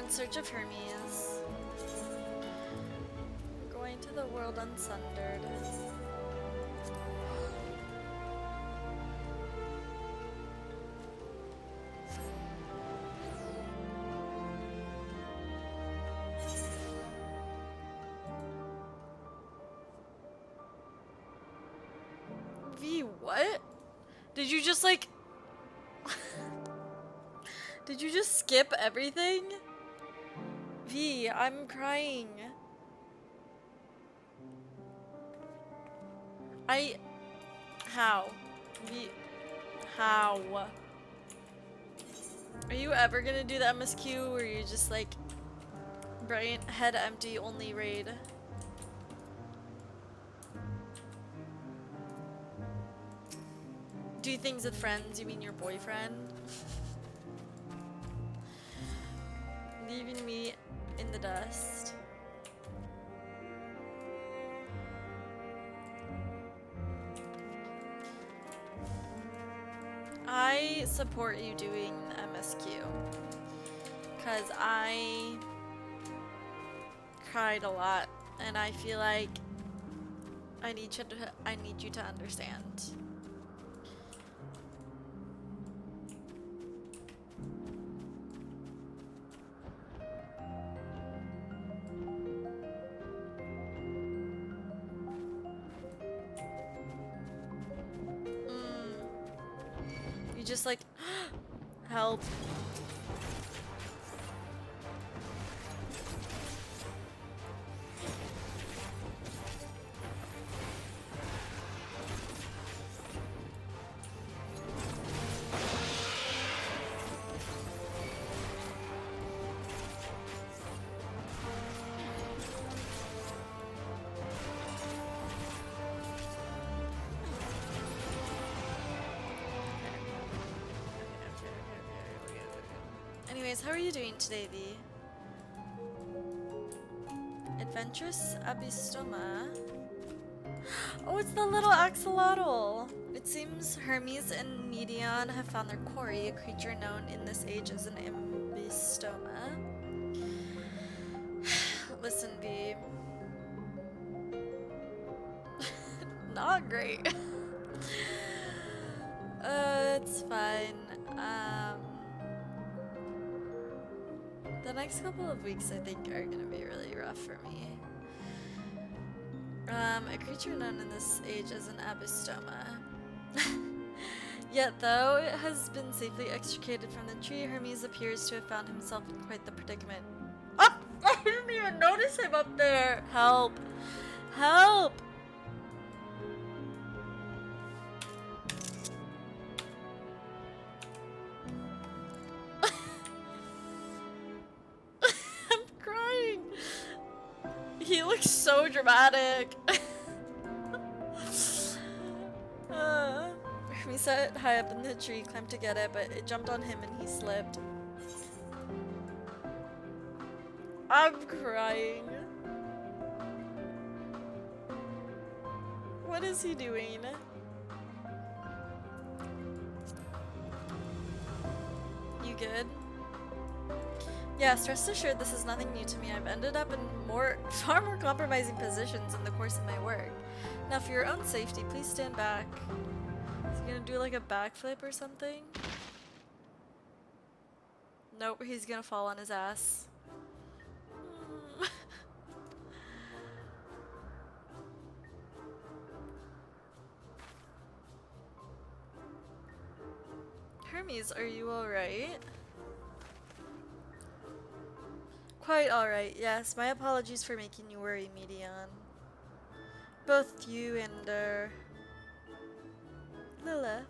in search of Hermes. Going to the world unsundered. V, what? Did you just like... Did you just skip everything? V, I'm crying. How? V, how? Are you ever gonna do the MSQ where you're just like brain head empty only raid? Do things with friends, you mean your boyfriend? Leaving me in the dust. I support you doing the MSQ because I cried a lot and I feel like I need you to understand. Just like help. Anyways, how are you doing today, V? Adventurous Abystoma. Oh, it's the little axolotl! It seems Hermes and Medion have found their quarry, a creature known in this age as an Abystoma. Listen, V. Not great. It's fine. The next couple of weeks I think are gonna be really rough for me. A creature known in this age as an Abystoma. Yet though it has been safely extricated from the tree, Hermes appears to have found himself in quite the predicament. Oh! I didn't even notice him up there! Help! Help! He looks so dramatic. We sat high up in the tree, climbed to get it, but it jumped on him and he slipped. I'm crying. What is he doing? You good? Yes, rest assured this is nothing new to me. I've ended up in far more compromising positions in the course of my work. Now for your own safety, please stand back. Is he gonna do like a backflip or something? Nope, he's gonna fall on his ass. Hermes, are you alright? Quite alright, yes. My apologies for making you worry, Medion. Both you and, Lilith.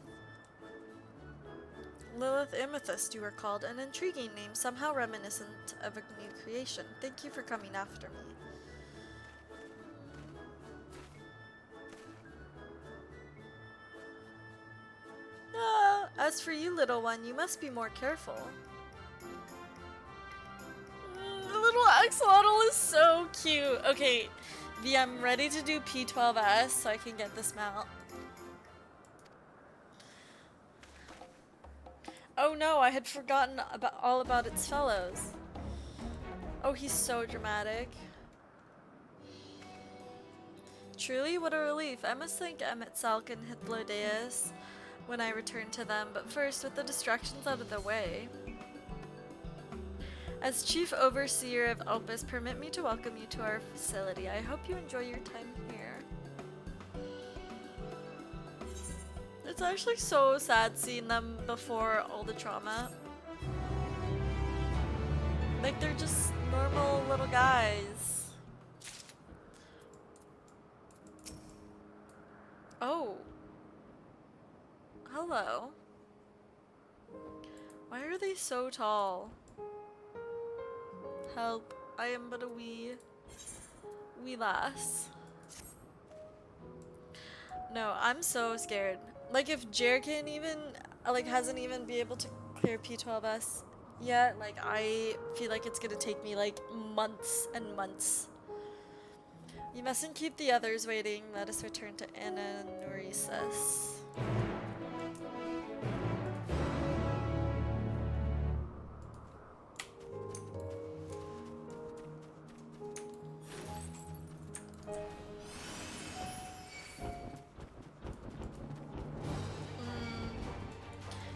Lilith Amethyst, you are called. An intriguing name, somehow reminiscent of a new creation. Thank you for coming after me. As for you, little one, you must be more careful. The little axolotl is so cute. Okay, V, I'm ready to do P12S so I can get this mount. Oh no, I had forgotten all about its fellows. Oh, he's so dramatic. Truly, what a relief. I must thank Salk and Hythlodeus when I return to them, but first, with the distractions out of the way. As Chief Overseer of Opus, permit me to welcome you to our facility. I hope you enjoy your time here. It's actually so sad seeing them before all the trauma. Like, they're just normal little guys. Oh. Hello. Why are they so tall? Help. I am but a wee lass. No, I'm so scared. Like, if Jer can't even, like, hasn't even be able to clear P12S yet, like, I feel like it's gonna take me, like, months and months. You mustn't keep the others waiting. Let us return to Ananorisis.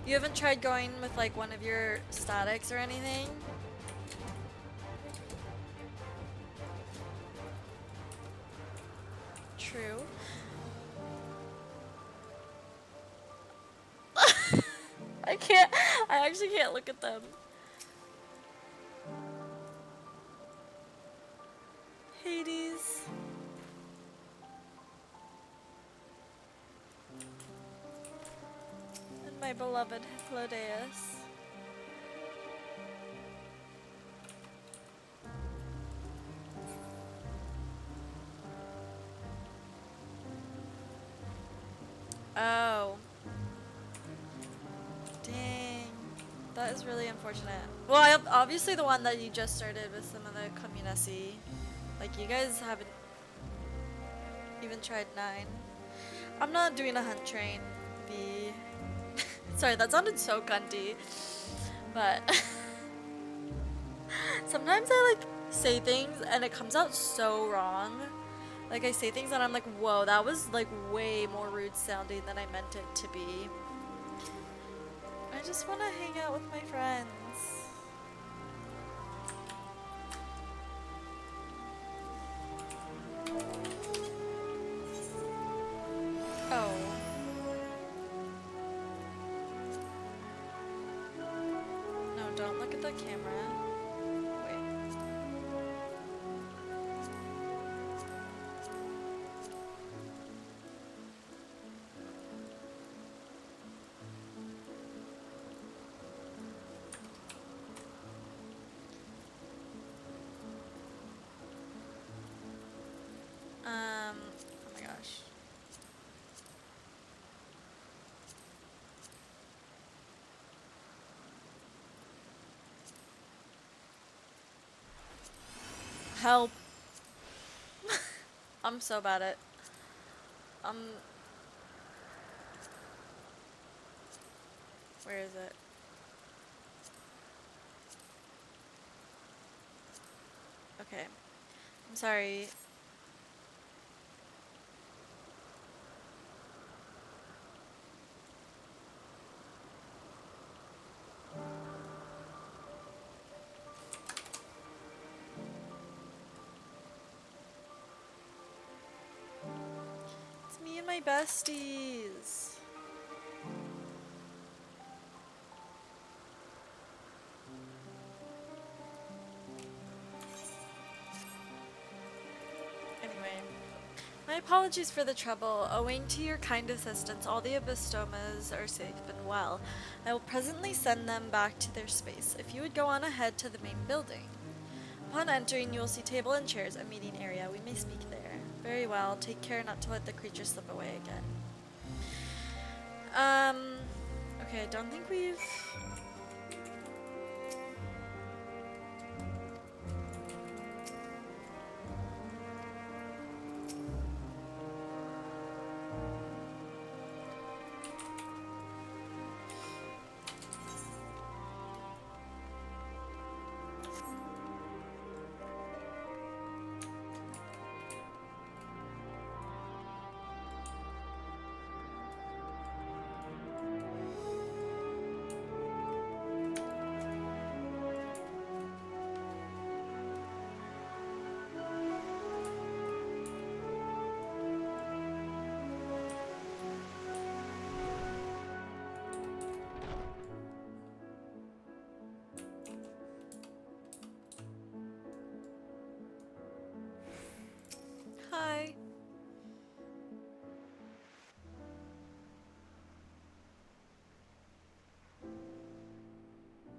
You haven't tried going with like one of your statics or anything? True. I actually can't look at them. Hades. And my beloved Hythlodeus. Oh. Dang. That is really unfortunate. Well, obviously the one that you just started with some of the communesi. Like, you guys haven't even tried 9. I'm not doing a hunt train, V. Sorry, that sounded so cunty. But sometimes I like say things and it comes out so wrong. Like, I say things and I'm like, whoa, that was like way more rude sounding than I meant it to be. I just want to hang out with my friends. Oh. No, don't look at the camera. Wait. Oh my gosh. Help. I'm so bad at where is it? Okay. I'm sorry. It's me and my besties. Anyway, my apologies for the trouble. Owing to your kind assistance, all the abistomas are safe and well. I will presently send them back to their space. If you would go on ahead to the main building. Upon entering, you will see table and chairs, a meeting area. We may speak there. Very well. Take care not to let the creature slip away again. Okay, I don't think we've...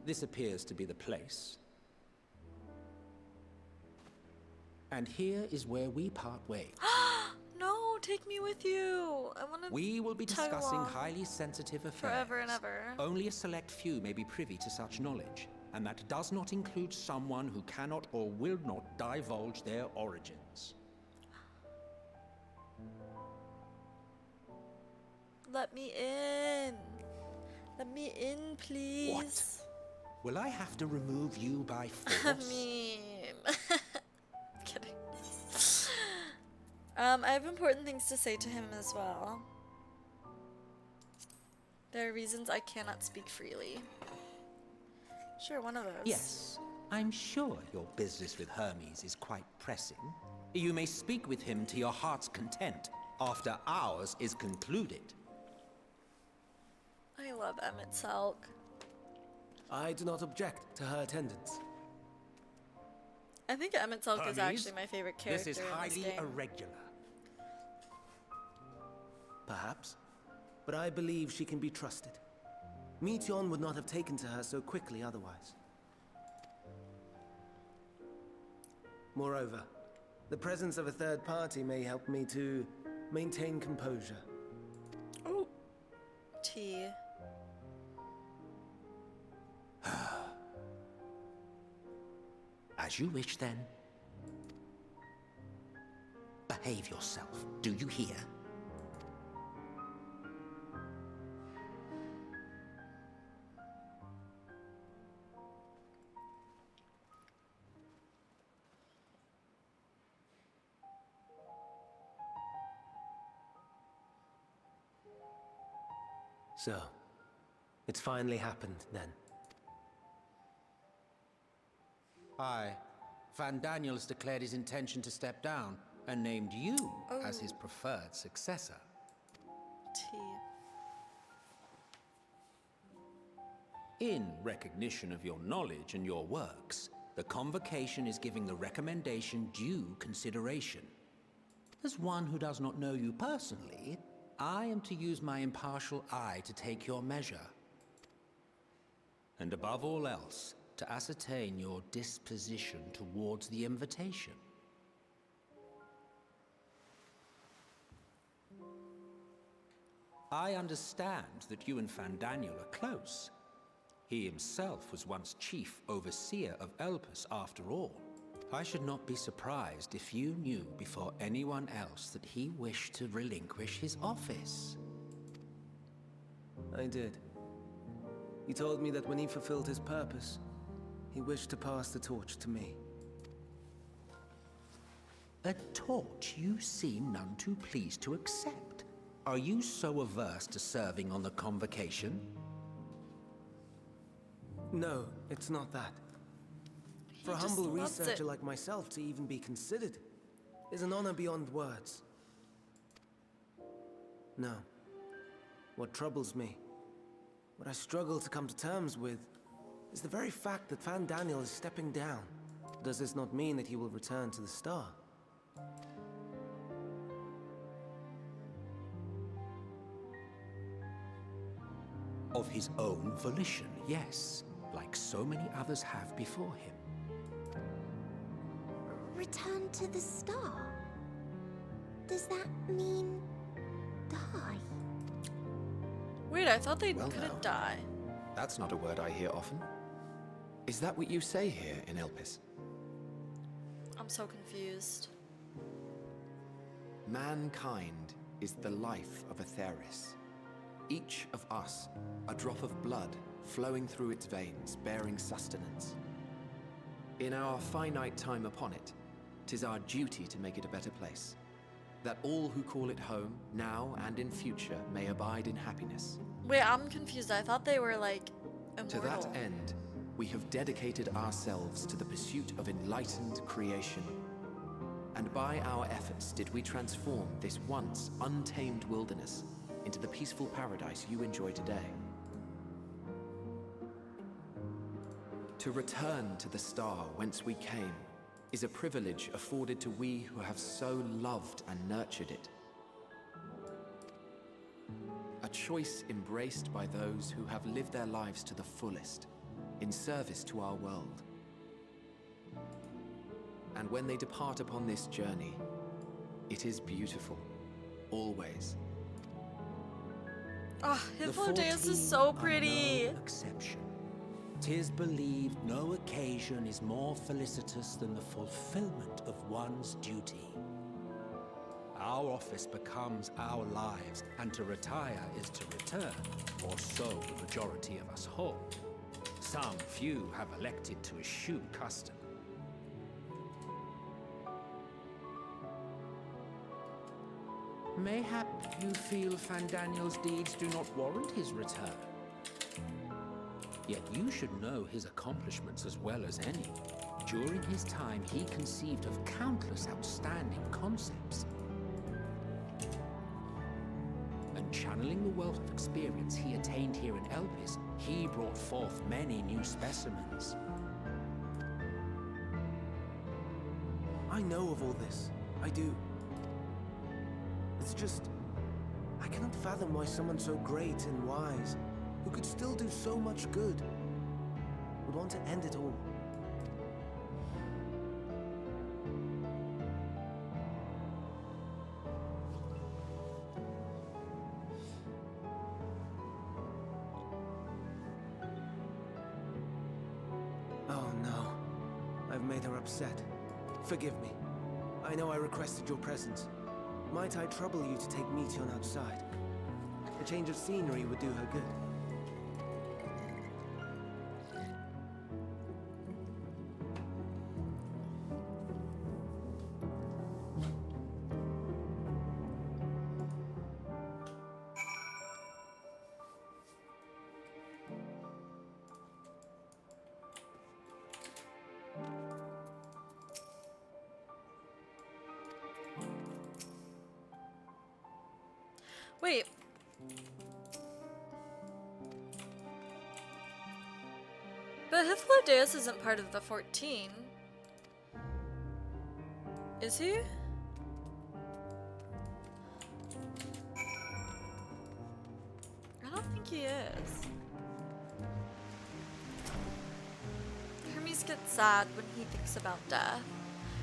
This appears to be the place. And here is where we part ways. No, take me with you. I want to. We will be discussing highly sensitive affairs. Forever and ever. Only a select few may be privy to such knowledge, and that does not include someone who cannot or will not divulge their origins. Let me in. Let me in, please. What? Will I have to remove you by force? I mean... kidding. I have important things to say to him as well. There are reasons I cannot speak freely. Sure, one of those. Yes, I'm sure your business with Hermes is quite pressing. You may speak with him to your heart's content after ours is concluded. I love Emmett Salk. I do not object to her attendance. I think Emmett Salk is Hermes, actually my favorite character this is in this highly game. irregular. Perhaps, but I believe she can be trusted. Meteion would not have taken to her so quickly otherwise. Moreover, the presence of a third party may help me to maintain composure. Oh, tea. As you wish, then. Behave yourself, do you hear? So, it's finally happened then. Aye. Van Daniel has declared his intention to step down and named you as his preferred successor. Tea. In recognition of your knowledge and your works, the Convocation is giving the recommendation due consideration. As one who does not know you personally, I am to use my impartial eye to take your measure. And above all else, to ascertain your disposition towards the invitation. I understand that you and Van Daniel are close. He himself was once chief overseer of Elpis after all. I should not be surprised if you knew before anyone else that he wished to relinquish his office. I did. He told me that when he fulfilled his purpose, he wished to pass the torch to me. A torch you seem none too pleased to accept. Are you so averse to serving on the Convocation? No, it's not that. For a just humble loves researcher it. like myself to even be considered is an honor beyond words. No. What troubles me, what I struggle to come to terms with, is the very fact that Van Daniel is stepping down. Does this not mean that he will return to the Star? Of his own volition, yes, like so many others have before him. Return to the star? Does that mean die? Wait, I thought they Well, couldn't now. die. That's not a word I hear often. Is that what you say here in Elpis? I'm so confused. Mankind is the life of Atheris. Each of us, a drop of blood flowing through its veins, bearing sustenance. In our finite time upon it, 'tis our duty to make it a better place, that all who call it home, now and in future, may abide in happiness. Wait, I'm confused. I thought they were like immortal. To that end, we have dedicated ourselves to the pursuit of enlightened creation. And by our efforts did we transform this once untamed wilderness into the peaceful paradise you enjoy today. To return to the star whence we came is a privilege afforded to we who have so loved and nurtured it. A choice embraced by those who have lived their lives to the fullest, in service to our world. And when they depart upon this journey, it is beautiful, always. Oh, The Hythlodaeus 14 is so are pretty. no exception. 'Tis believed no occasion is more felicitous than the fulfillment of one's duty. Our office becomes our lives, and to retire is to return, or so the majority of us hold. Some few have elected to eschew custom. Mayhap you feel Fandaniel's deeds do not warrant his return. Yet you should know his accomplishments as well as any. During his time, he conceived of countless outstanding concepts. And channeling the wealth of experience he attained here in Elpis, he brought forth many new specimens. I know of all this. I do. It's just, I cannot fathom why someone so great and wise, who could still do so much good, would want to end it all. Oh no, I've made her upset. Forgive me. I know I requested your presence. Might I trouble you to take Meteon outside? A change of scenery would do her good. Wait. But Hythlodaeus isn't part of the 14. Is he? I don't think he is. Hermes gets sad when he thinks about death.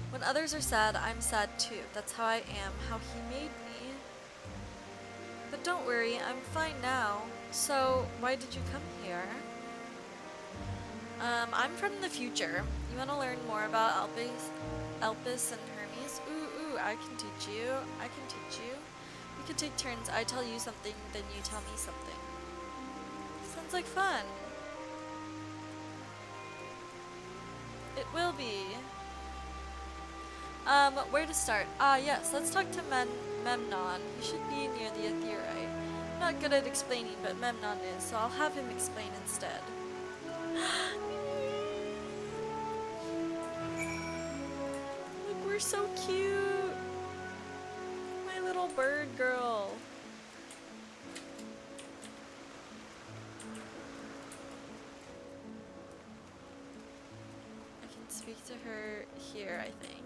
When others are sad, I'm sad too. That's how I am, how he made me. But don't worry, I'm fine now. So, why did you come here? I'm from the future. You want to learn more about Elpis and Hermes? Ooh, I can teach you. I can teach you. We could take turns. I tell you something, then you tell me something. Sounds like fun. It will be. Where to start? Yes, let's talk to Memnon. He should be near the Aetherite. I'm not good at explaining, but Memnon is, so I'll have him explain instead. Look, we're so cute. My little bird girl. I can speak to her here, I think.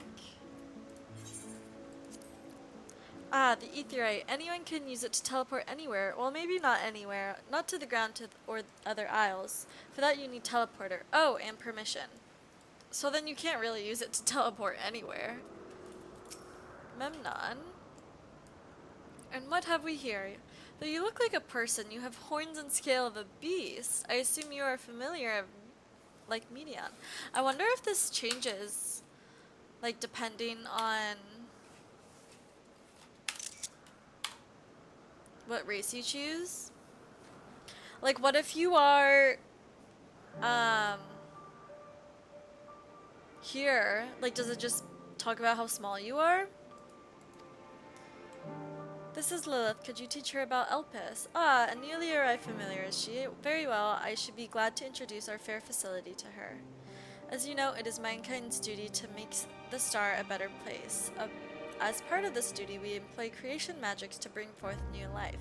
The Aetherite. Anyone can use it to teleport anywhere. Well, maybe not anywhere. Not to the ground or other isles. For that you need teleporter. Oh, and permission. So then you can't really use it to teleport anywhere. Memnon. And what have we here? Though you look like a person, you have horns and scale of a beast. I assume you are familiar of, like, Meteon. I wonder if this changes, like, depending on what race you choose. Like, what if you are here, like, does it just talk about how small you are? This is Lilith. Could you teach her about Elpis? A newly arrived familiar is she? Very well. I should be glad to introduce our fair facility to her. As you know, it is mankind's duty to make the star a better place. As part of this duty, we employ creation magics to bring forth new life.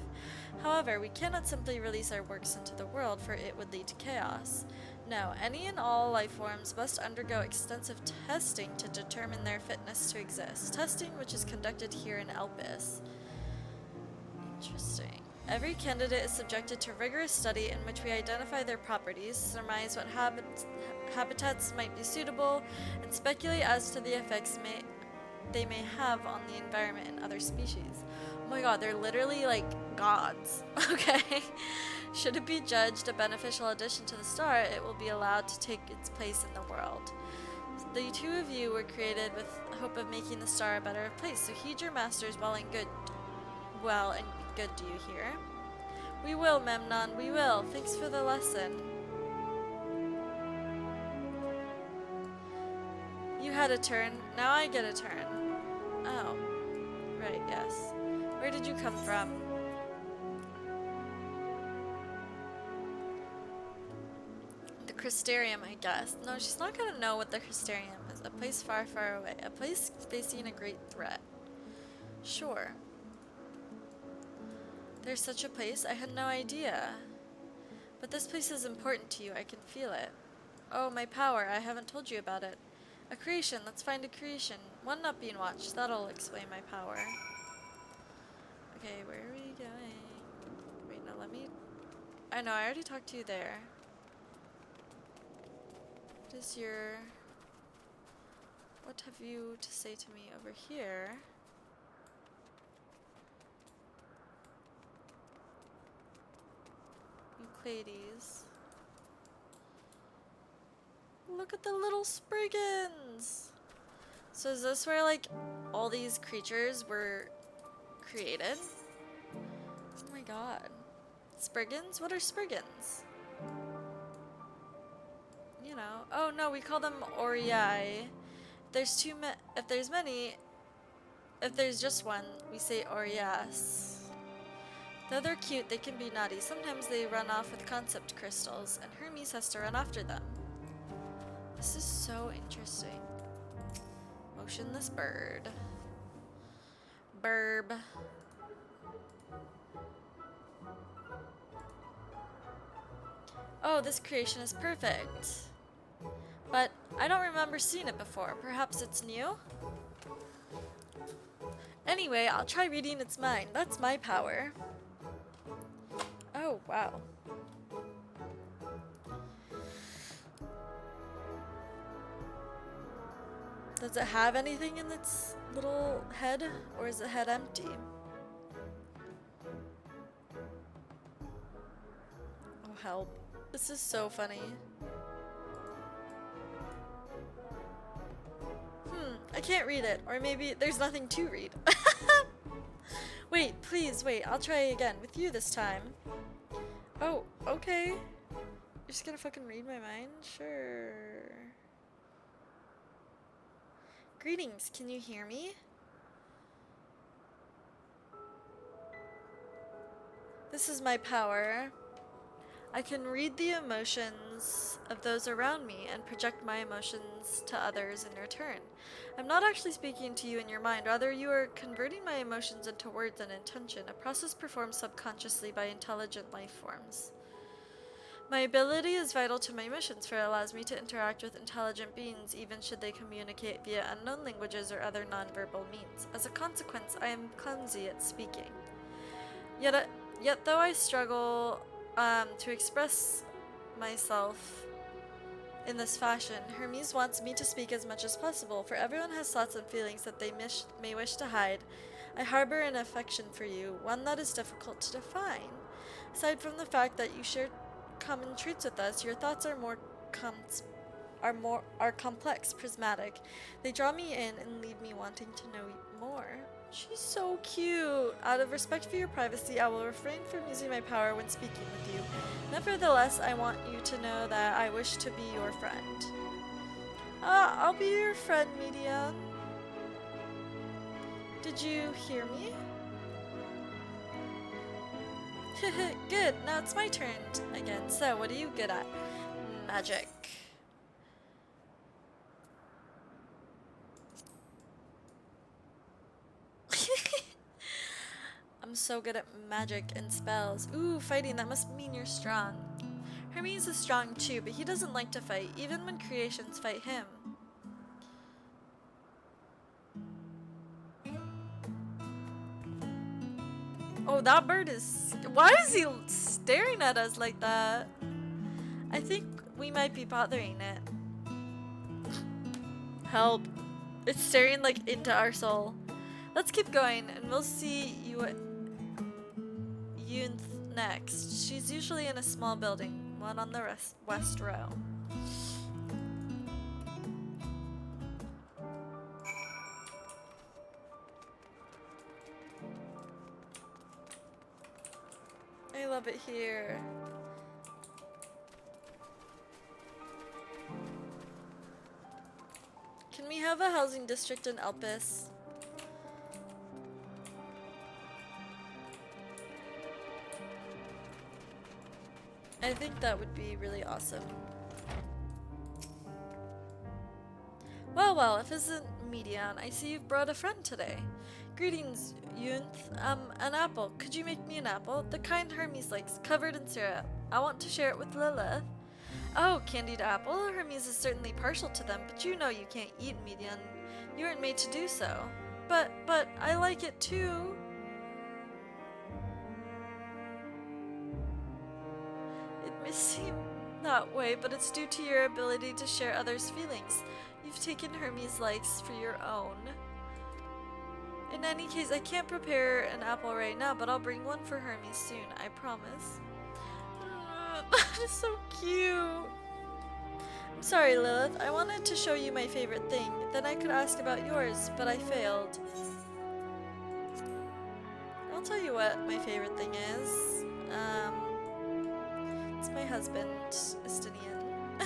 However, we cannot simply release our works into the world, for it would lead to chaos. No, any and all life forms must undergo extensive testing to determine their fitness to exist. Testing which is conducted here in Elpis. Interesting. Every candidate is subjected to rigorous study in which we identify their properties, surmise what habitats might be suitable, and speculate as to the effects they may have on the environment and other species. Oh my god, they're literally like gods. Okay. Should it be judged a beneficial addition to the star, it will be allowed to take its place in the world. The two of you were created with the hope of making the star a better place, so heed your masters well and good. Well and good, do you hear? We will, Memnon, we will. Thanks for the lesson. You had a turn, now I get a turn. Oh. Right, yes. Where did you come from? The Crystarium, I guess. No, she's not gonna know what the Crystarium is. A place far, far away. A place facing a great threat. Sure. There's such a place? I had no idea. But this place is important to you. I can feel it. Oh, my power. I haven't told you about it. A creation. Let's find a creation. One not being watched. That'll explain my power. Okay, where are we going? Wait, no, let me... I know, I already talked to you there. What is your... What have you to say to me over here? Euclides. Look at the little Spriggans! So is this where, like, all these creatures were created? Oh my god. Spriggans? What are Spriggans? You know. Oh no, we call them Oriai. If there's many, if there's just one, we say Orias. Though they're cute, they can be naughty. Sometimes they run off with concept crystals, and Hermes has to run after them. This is so interesting. Motionless bird. Burb. Oh, this creation is perfect. But I don't remember seeing it before. Perhaps it's new? Anyway, I'll try reading its mind. That's my power. Oh, wow. Does it have anything in its little head? Or is the head empty? Oh, help. This is so funny. I can't read it. Or maybe there's nothing to read. Wait, please, wait. I'll try again. With you this time. Oh, okay. You're just gonna fucking read my mind? Sure. Greetings, can you hear me? This is my power. I can read the emotions of those around me and project my emotions to others in return. I'm not actually speaking to you in your mind, rather you are converting my emotions into words and intention, a process performed subconsciously by intelligent life forms. My ability is vital to my missions, for it allows me to interact with intelligent beings even should they communicate via unknown languages or other nonverbal means. As a consequence, I am clumsy at speaking. Yet though I struggle to express myself in this fashion, Hermes wants me to speak as much as possible, for everyone has thoughts and feelings that they may wish to hide. I harbor an affection for you, one that is difficult to define. Aside from the fact that you share common traits with us, your thoughts are complex, prismatic. They draw me in and leave me wanting to know more. She's so cute. Out of respect for your privacy, I will refrain from using my power when speaking with you. Nevertheless, I want you to know that I wish to be your friend. I'll be your friend, Medion. Did you hear me? Good, now it's my turn again. So, what are you good at? Magic. I'm so good at magic and spells. Ooh, fighting, that must mean you're strong. Hermes is strong too, but he doesn't like to fight, even when creations fight him. Oh, Whoa, that bird is... Why is he staring at us like that? I think we might be bothering it. Help. It's staring like into our soul. Let's keep going and we'll see Yoon next. She's usually in a small building, one on the west row. I love it here. Can we have a housing district in Elpis? I think that would be really awesome. Well, if this isn't Median, I see you've brought a friend today. Greetings, Yunth. An apple. Could you make me an apple? The kind Hermes likes, covered in syrup. I want to share it with Lilith. Oh, candied apple? Hermes is certainly partial to them, but you know you can't eat Median. You weren't made to do so. But I like it too. It may seem that way, but it's due to your ability to share others' feelings. You've taken Hermes' likes for your own. In any case, I can't prepare an apple right now, but I'll bring one for Hermes soon, I promise. That is so cute. I'm sorry, Lilith. I wanted to show you my favorite thing. Then I could ask about yours, but I failed. I'll tell you what my favorite thing is. It's my husband, Estinian.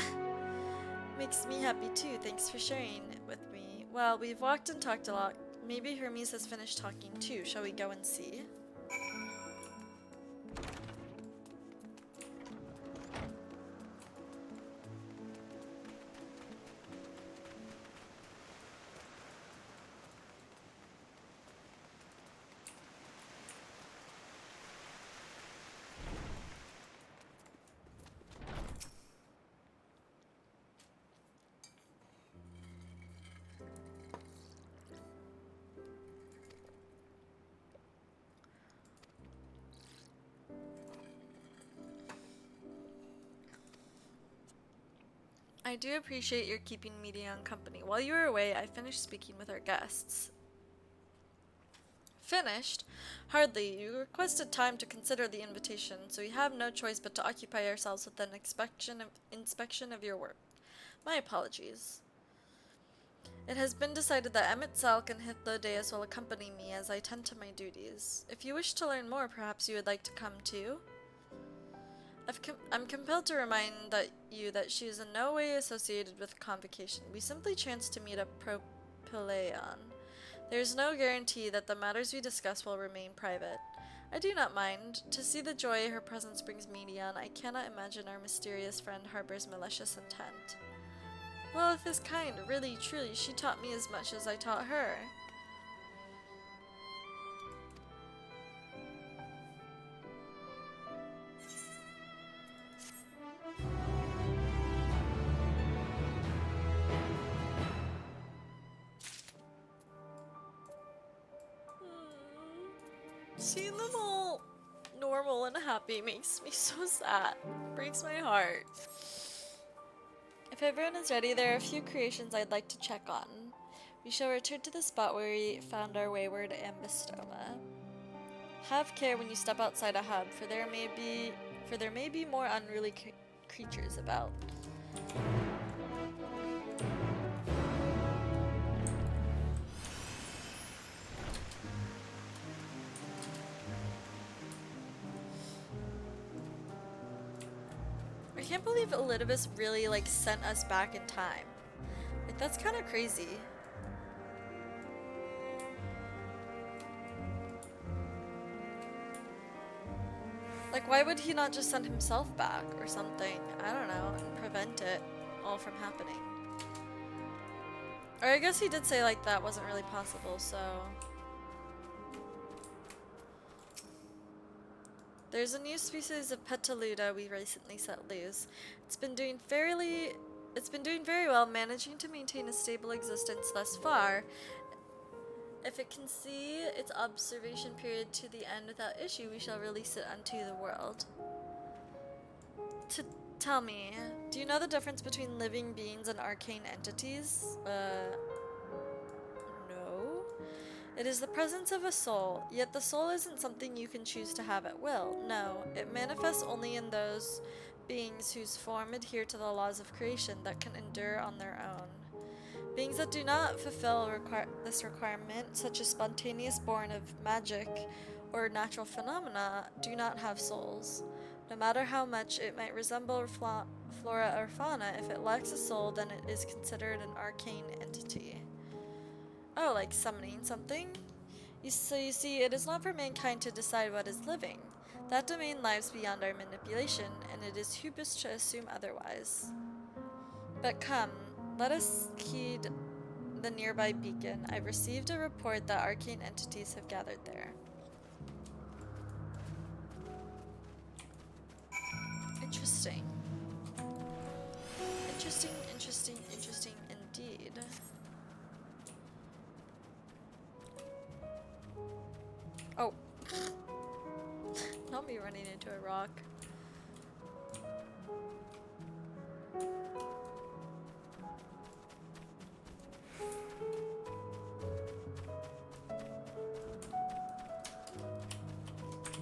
Makes me happy too. Thanks for sharing it with me. Well, we've walked and talked a lot. Maybe Hermes has finished talking too. Shall we go and see? I do appreciate your keeping Median company. While you were away, I finished speaking with our guests. Finished? Hardly. You requested time to consider the invitation, so we have no choice but to occupy ourselves with an inspection of your work. My apologies. It has been decided that Emmett Salk and Hitlo Deus will accompany me as I tend to my duties. If you wish to learn more, perhaps you would like to come too? I'm compelled to remind you that she is in no way associated with Convocation. We simply chanced to meet at Propylaeon. There is no guarantee that the matters we discuss will remain private. I do not mind. To see the joy her presence brings Median, I cannot imagine our mysterious friend harbors malicious intent. Lilith is kind, really, truly. She taught me as much as I taught her. Seeing them all normal and happy makes me so sad. Breaks my heart. If everyone is ready, there are a few creations I'd like to check on. We shall return to the spot where we found our wayward ambystoma. Have care when you step outside a hub, for there may be more unruly creatures about. I can't believe Elidibus really sent us back in time. That's kind of crazy. Why would he not just send himself back or something? I don't know, and prevent it all from happening. Or I guess he did say that wasn't really possible, so... There's a new species of Petaluda we recently set loose. It's been doing very well, managing to maintain a stable existence thus far, If it can see its observation period to the end without issue, we shall release it unto the world. Tell me, do you know the difference between living beings and arcane entities? No. It is the presence of a soul, yet the soul isn't something you can choose to have at will. No, it manifests only in those beings whose form adhere to the laws of creation that can endure on their own. Beings that do not fulfill this requirement, such as spontaneous born of magic or natural phenomena, do not have souls. No matter how much it might resemble flora or fauna, if it lacks a soul, then it is considered an arcane entity. Oh, like summoning something? So you see, it is not for mankind to decide what is living. That domain lies beyond our manipulation, and it is hubris to assume otherwise. But come, let us heed the nearby beacon. I've received a report that arcane entities have gathered there. Interesting. Interesting indeed. Oh. Not me running into a rock.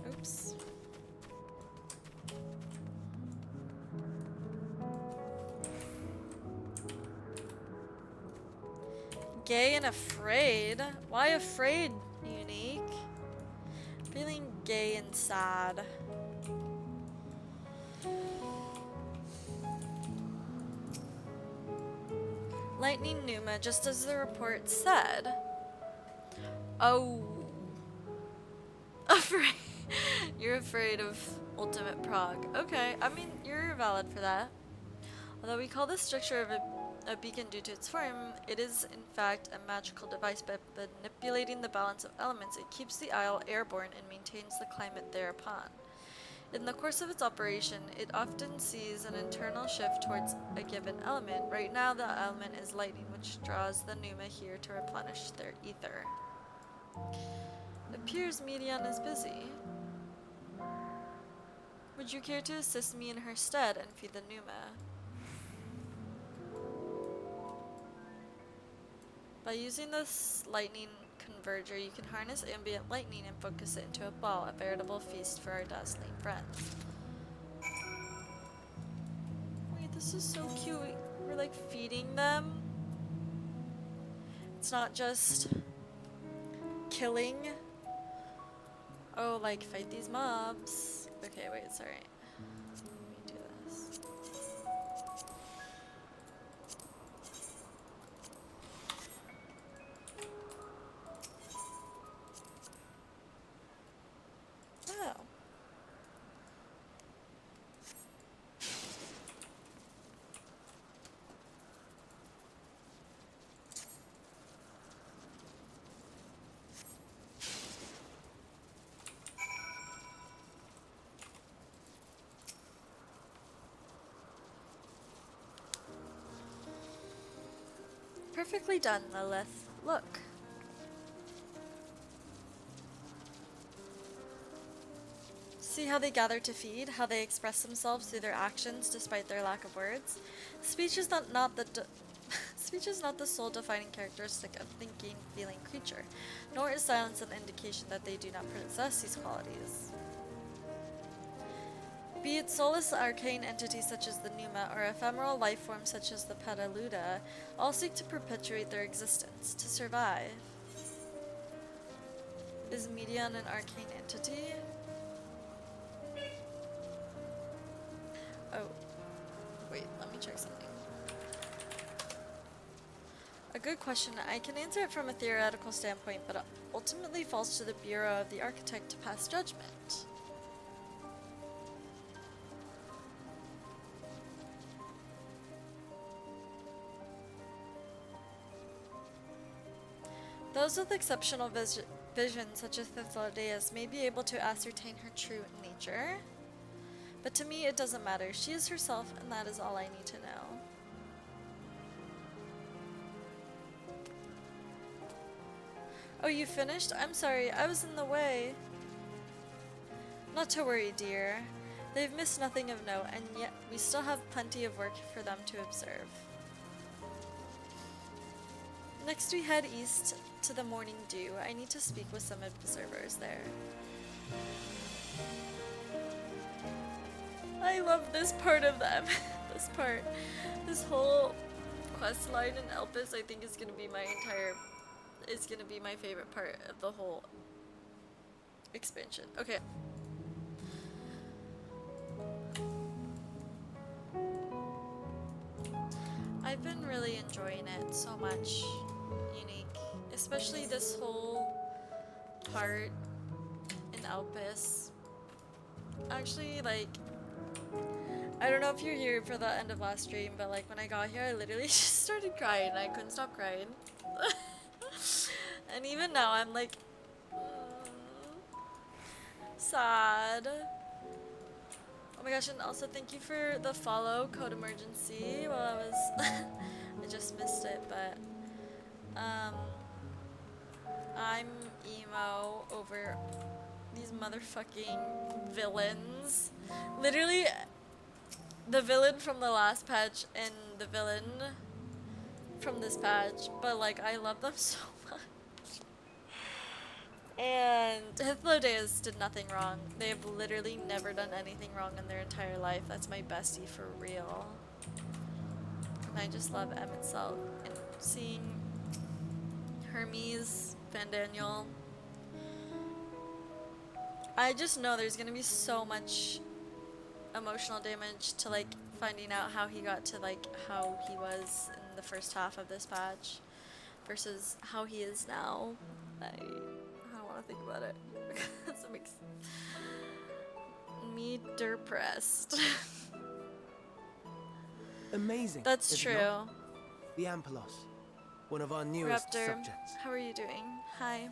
Oops. Gay and afraid? Why afraid, Unique? Feeling gay and sad. Lightning Numa, just as the report said. Oh. Afraid. You're afraid of ultimate prog. Okay, I mean, you're valid for that. Although we call this structure of a beacon due to its form, it is in fact a magical device. By manipulating the balance of elements, it keeps the isle airborne and maintains the climate thereupon. In the course of its operation, it often sees an internal shift towards a given element. Right now, the element is lightning, which draws the Numa here to replenish their ether. It appears Medion is busy. Would you care to assist me in her stead and feed the Numa? By using this lightning converger, you can harness ambient lightning and focus it into a ball, a veritable feast for our dazzling friends. Wait, this is so cute. We're like feeding them. It's not just killing. Oh, like fight these mobs. Okay, wait, sorry. Let me do this. Oh. Perfectly done, Lilith. Look. See how they gather to feed, how they express themselves through their actions despite their lack of words. Speech is not the sole defining characteristic of thinking, feeling creature, nor is silence an indication that they do not possess these qualities. Be it soulless arcane entities such as the Numa, or ephemeral life forms such as the Petaluda, all seek to perpetuate their existence, to survive. Is Medion an arcane entity? Oh, wait, let me check something. A good question. I can answer it from a theoretical standpoint, but it ultimately falls to the Bureau of the Architect to pass judgment. Those with exceptional vision, such as Thessaldeus, may be able to ascertain her true nature. But to me, it doesn't matter. She is herself, and that is all I need to know. Oh, you finished? I'm sorry, I was in the way. Not to worry, dear. They've missed nothing of note, and yet we still have plenty of work for them to observe. Next we head east to the Morning Dew. I need to speak with some observers there. I love this part of them. This part. This whole quest line in Elpis I think is gonna be my favorite part of the whole expansion. Okay. I've been really enjoying it so much, Unique. Especially this whole part in Elpis. Actually, like, I don't know if you're here for the end of last stream, but like when I got here I literally just started crying. I couldn't stop crying. And even now I'm like sad. Oh my gosh, and also thank you for the follow, Code Emergency, while I was I just missed it, but I'm emo over these motherfucking villains. Literally the villain from the last patch and the villain from this patch, but like I love them so much. And Hythlodeus did nothing wrong. They have literally never done anything wrong in their entire life. That's my bestie for real. And I just love Emmett Salt. And seeing Hermes, Van Daniel. I just know there's gonna be so much emotional damage to like finding out how he got to like how he was in the first half of this patch versus how he is now. I don't want to think about it because it makes me depressed. Amazing. That's is it true. not? The Ampelos, one of our newest Raptor, subjects. how are you doing? Hi.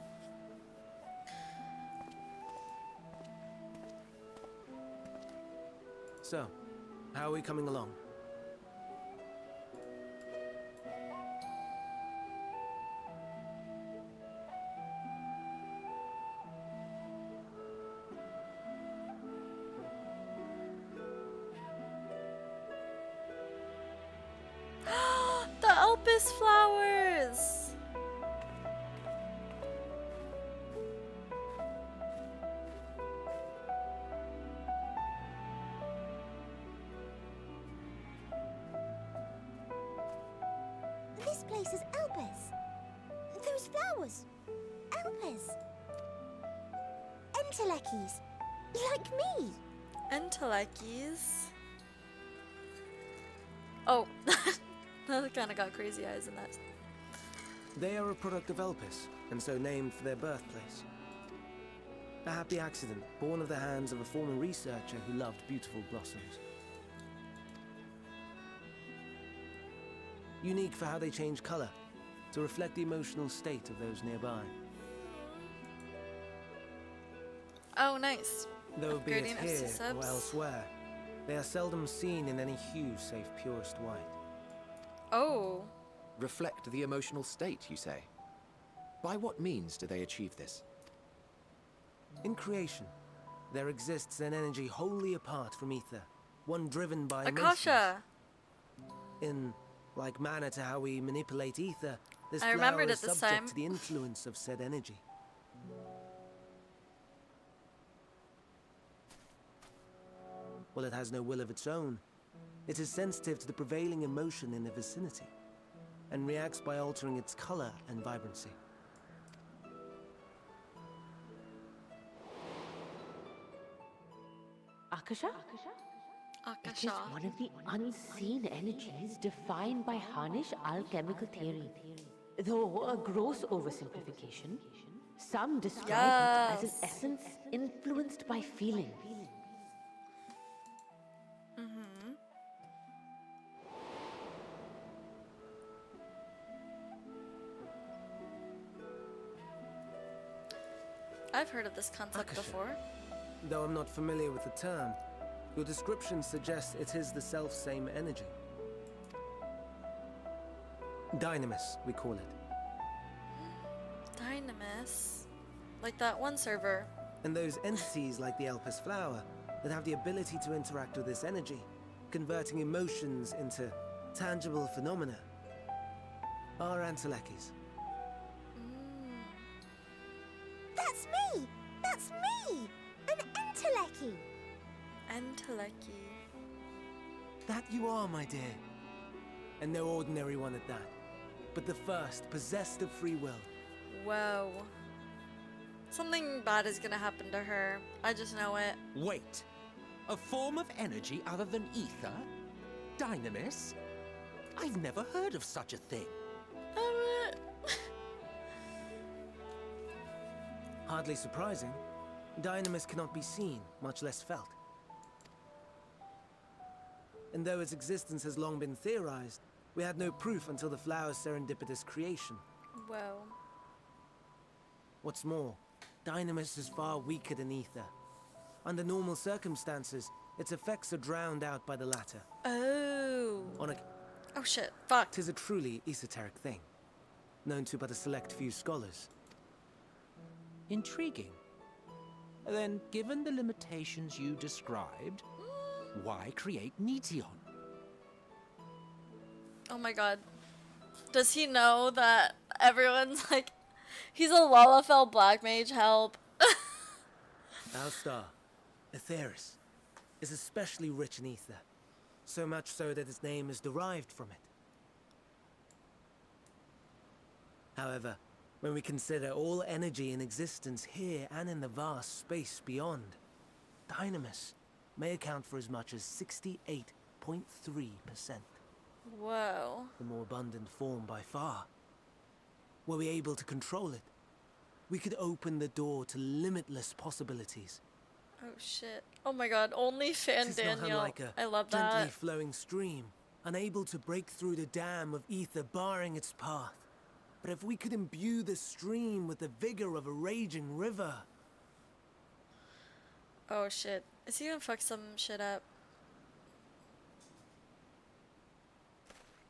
So, how are we coming along? The Elpis flowers! This place is Elpis. Those flowers. Elpis. Entelekis. Like me. Entelekis. Oh, that kind of got crazy eyes in that. They are a product of Elpis, and so named for their birthplace. A happy accident, born of the hands of a former researcher who loved beautiful blossoms. Unique for how they change color, to reflect the emotional state of those nearby. Oh, nice. Though be it Upgrading here FC or subs. elsewhere, they are seldom seen in any hue save purest white. Oh. Reflect the emotional state, you say? By what means do they achieve this? In creation, there exists an energy wholly apart from ether, one driven by emotions. Akasha. In like manner to how we manipulate ether, this I flower remembered is it this subject time. to the influence of said energy. While it has no will of its own, it is sensitive to the prevailing emotion in the vicinity, and reacts by altering its color and vibrancy. Akasha? It is Akasha. one of the unseen energies defined by Harnish alchemical theory. Though a gross oversimplification, some describe it as an Yes. essence influenced by feeling. I've heard of this concept Akasha. before. Though I'm not familiar with the term, your description suggests it is the self-same energy. Dynamis, we call it. Dynamis. Like that one server. And those entities like the Elpis flower that have the ability to interact with this energy, converting emotions into tangible phenomena, are Antelekis. That's me! That's me! An Enteleki! Enteleki. That you are, my dear. And no ordinary one at that, but the first possessed of free will. Whoa. Something bad is gonna happen to her. I just know it. Wait. A form of energy other than ether? Dynamis? I've never heard of such a thing. Hardly surprising. Dynamis cannot be seen, much less felt. And though its existence has long been theorized, we had no proof until the flower's serendipitous creation. Whoa. What's more, Dynamis is far weaker than ether. Under normal circumstances, its effects are drowned out by the latter. Oh. Oh shit. Fuck. 'Tis a truly esoteric thing, known to but a select few scholars. Intriguing. Then, given the limitations you described, why create Netion? Oh my god. Does he know that everyone's like, he's a Lalafell black mage, help? Our star, Aetheris, is especially rich in ether, so much so that its name is derived from it. However, when we consider all energy in existence here and in the vast space beyond, Dynamis may account for as much as 68.3%. Whoa. The more abundant form by far. Were we able to control it, we could open the door to limitless possibilities. Oh shit. Oh my god, only fan It is not Daniel. unlike a I love gently that. flowing stream, unable to break through the dam of ether barring its path. But if we could imbue the stream with the vigor of a raging river... Oh shit. Is he gonna fuck some shit up?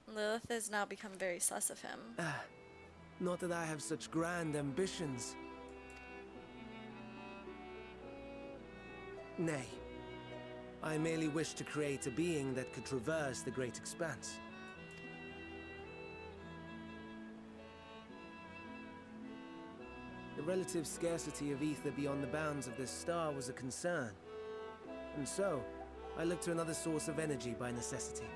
Lilith has now become very sus of him. Not that I have such grand ambitions. Nay. I merely wish to create a being that could traverse the great expanse. The relative scarcity of ether beyond the bounds of this star was a concern. And so, I looked to another source of energy by necessity.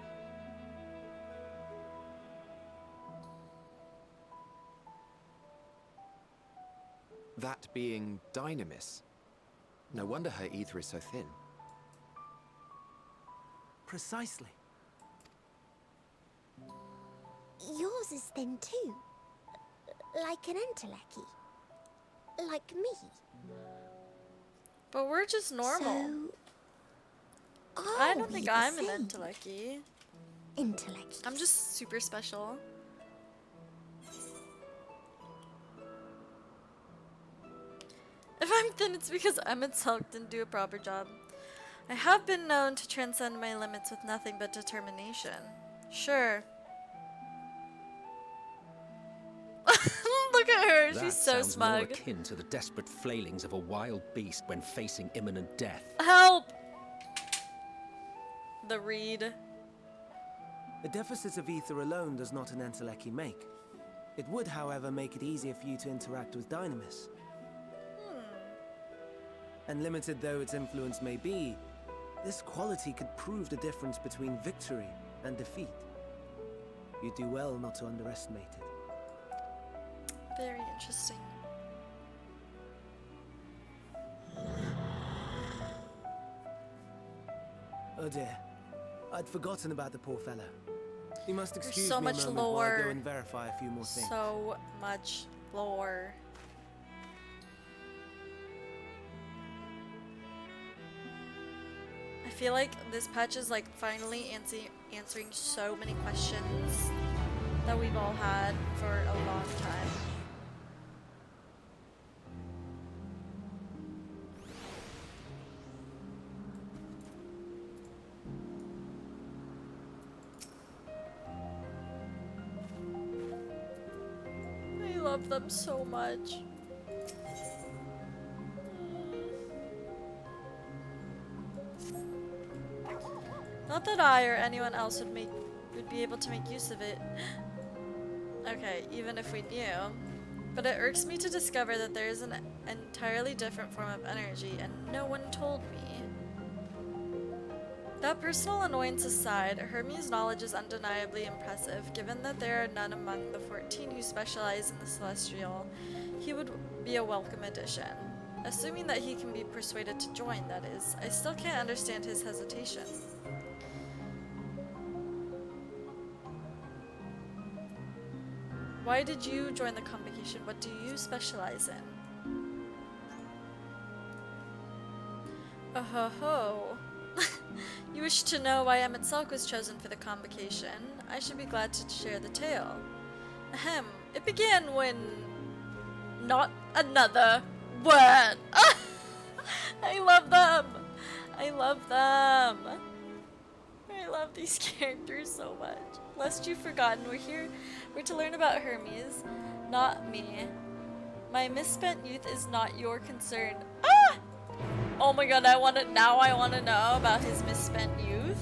That being Dynamis. No wonder her ether is so thin. Precisely. Yours is thin too. Like an Enteleki. Like me. But we're just normal. So, I don't think I'm an an Enteleki. Enteleki. I'm just super special. If I'm thin, it's because Emmett's Hulk didn't do a proper job. I have been known to transcend my limits with nothing but determination. Sure. Look at her, That she's so sounds more smug. akin to the desperate flailings of a wild beast when facing imminent death. Help! The reed. A deficit of ether alone does not an Enteleki make. It would, however, make it easier for you to interact with Dynamis. And limited though its influence may be, this quality could prove the difference between victory and defeat. You do well not to underestimate it. Very interesting. Oh dear, I'd forgotten about the poor fellow. You must excuse so me a much moment while I lore. go and verify a few more things. So much lore. I feel like this patch is like finally answering so many questions that we've all had for a long time. I love them so much. Not that I or anyone else would be able to make use of it. Okay, even if we knew. But it irks me to discover that there is an entirely different form of energy, and no one told me. That personal annoyance aside, Hermes' knowledge is undeniably impressive. Given that there are none among the 14 who specialize in the celestial, he would be a welcome addition. Assuming that he can be persuaded to join, that is. I still can't understand his hesitation. Why did you join the convocation? What do you specialize in? Oh ho ho. You wish to know why Emmett Salk was chosen for the convocation? I should be glad to share the tale. Ahem. It began when... Not another word. I love them. I love them. I love these characters so much. Lest you've forgotten, we're to learn about Hermes, not me. My misspent youth is not your concern. Ah! Oh my god, I want to know about his misspent youth.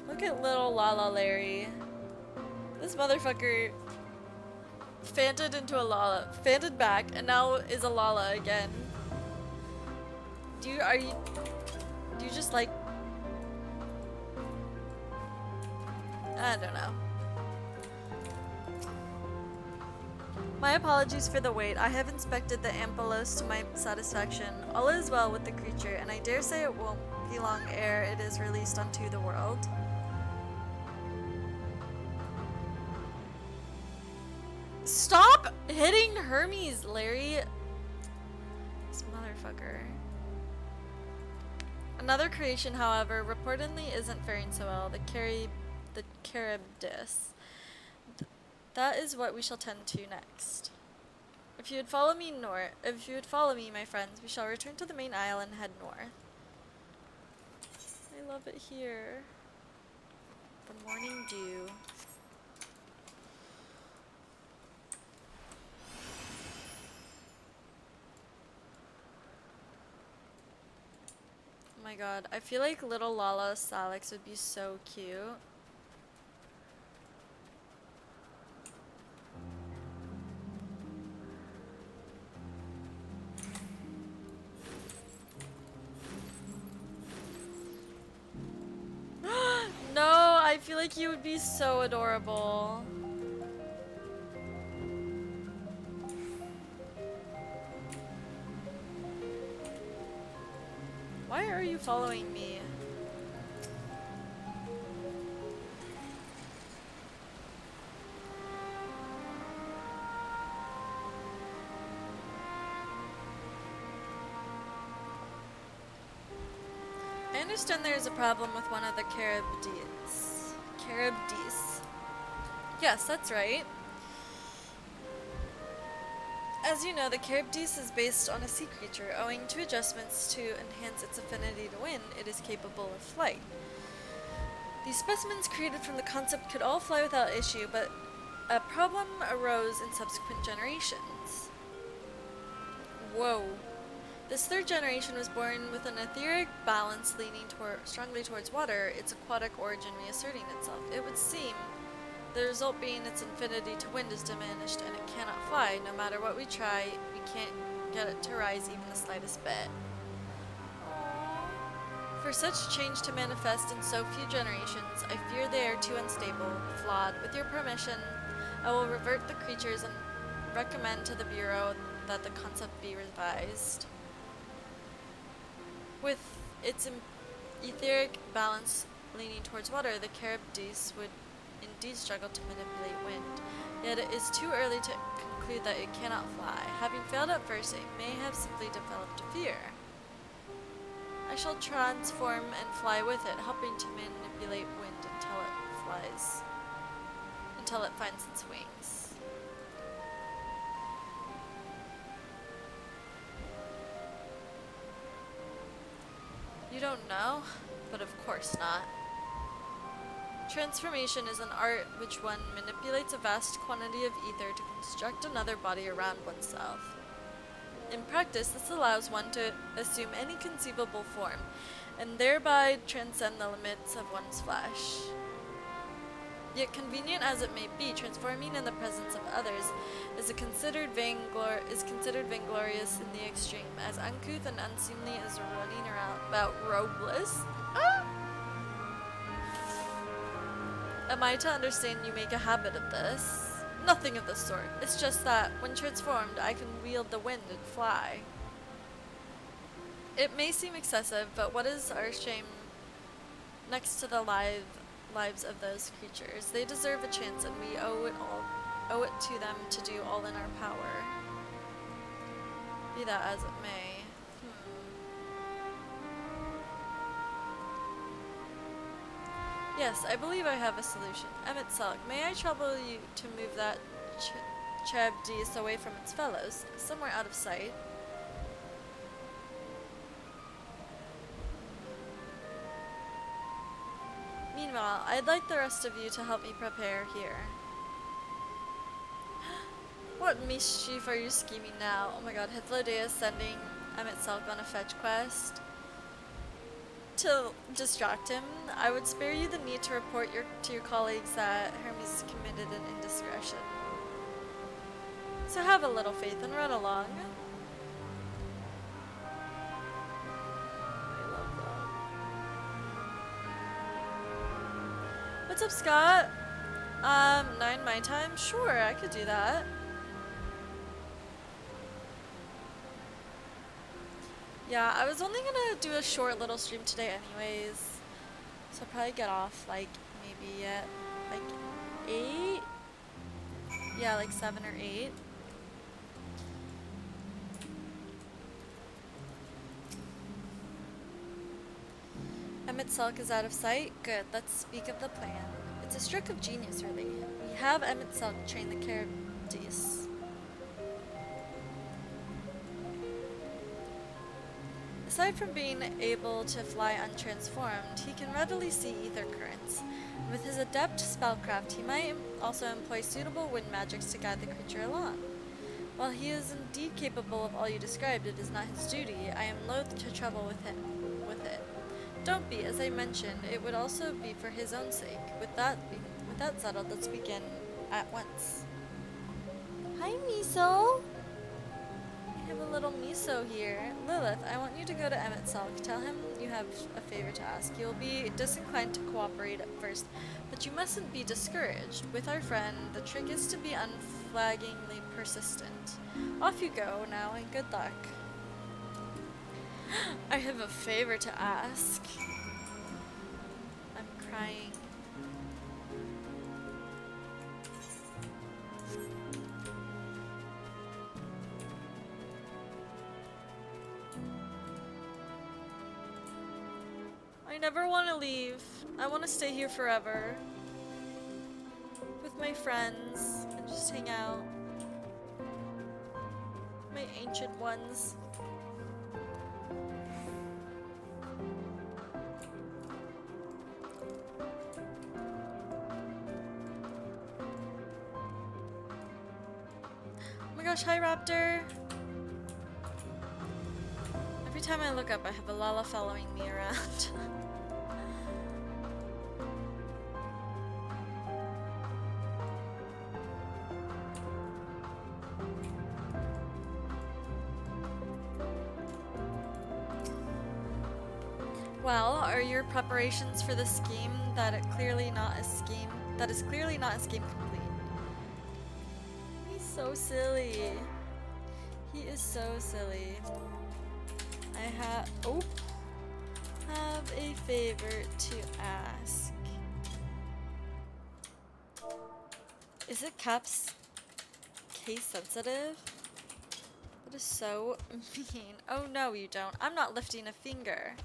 Look at little Lala Larry. This motherfucker fanted into a Lala, fanted back, and now is a Lala again. Do you just like... I don't know. My apologies for the wait. I have inspected the Amphilos to my satisfaction. All is well with the creature, and I dare say it won't be long ere it is released unto the world. Stop hitting Hermes, Larry! This motherfucker. Another creation, however, reportedly isn't faring so well. The Charybdis. That is what we shall tend to next. If you would follow me, my friends, we shall return to the main isle and head north. I love it here. The morning dew. Oh my god, I feel like little Lala Salix would be so cute. No, I feel like you would be so adorable. Why are you following me? I understand there is a problem with one of the Charybdis. Charybdis. Yes, that's right. As you know, the Charybdis is based on a sea creature. Owing to adjustments to enhance its affinity to wind, it is capable of flight. These specimens created from the concept could all fly without issue, but a problem arose in subsequent generations. Whoa. This third generation was born with an etheric balance leaning strongly towards water, its aquatic origin reasserting itself. It would seem the result being its affinity to wind is diminished and it cannot fly. No matter what we try, we can't get it to rise even the slightest bit. Aww. For such change to manifest in so few generations, I fear they are too unstable, flawed. With your permission, I will revert the creatures and recommend to the Bureau that the concept be revised. With its etheric balance leaning towards water, the Charybdis would indeed struggle to manipulate wind. Yet it is too early to conclude that it cannot fly. Having failed at first, it may have simply developed a fear. I shall transform and fly with it, helping to manipulate wind until it finds its wings. You don't know? But of course not. Transformation is an art which one manipulates a vast quantity of ether to construct another body around oneself. In practice, this allows one to assume any conceivable form, and thereby transcend the limits of one's flesh. Yet convenient as it may be, transforming in the presence of others is considered vainglorious in the extreme, as uncouth and unseemly as running around about robeless. Am I to understand you make a habit of this? Nothing of the sort. It's just that, when transformed, I can wield the wind and fly. It may seem excessive, but what is our shame next to the lives of those creatures? They deserve a chance, and we owe it to them to do all in our power. Be that as it may. Yes, I believe I have a solution. Emmett Selk, may I trouble you to move that Chabdis away from its fellows, somewhere out of sight? Meanwhile, I'd like the rest of you to help me prepare here. What mischief are you scheming now? Oh my god, Hithlodea is sending Emmett Selk on a fetch quest. To distract him, I would spare you the need to report to your colleagues that Hermes committed an indiscretion. So have a little faith and run along. I love that. What's up, Scott? 9 my time? Sure, I could do that. Yeah, I was only gonna do a short little stream today anyways. So I'll probably get off like maybe at like 8? Yeah, like 7 or 8. Emmett Selk is out of sight? Good, let's speak of the plan. It's a stroke of genius, really. We have Emmett Selk train the Charybdis. Aside from being able to fly untransformed, he can readily see ether currents. With his adept spellcraft, he might also employ suitable wind magics to guide the creature along. While he is indeed capable of all you described, it is not his duty. I am loath to trouble with it. Don't be, as I mentioned, it would also be for his own sake. With that settled, let's begin at once. Hi, Miso! I have a little Miso here. Lilith, I want you to go to Emmett Selk. Tell him you have a favor to ask. You'll be disinclined to cooperate at first, but you mustn't be discouraged. With our friend, the trick is to be unflaggingly persistent. Off you go now, and good luck. I have a favor to ask. I'm crying. I never want to leave. I want to stay here forever. With my friends and just hang out. My ancient ones. Oh my gosh, hi Raptor! Every time I look up, I have a Lala following me around. Well, are your preparations for the scheme that is clearly not a scheme complete? He's so silly. He is so silly. I have a favor to ask. Is it case sensitive? That is so mean. Oh no, you don't. I'm not lifting a finger.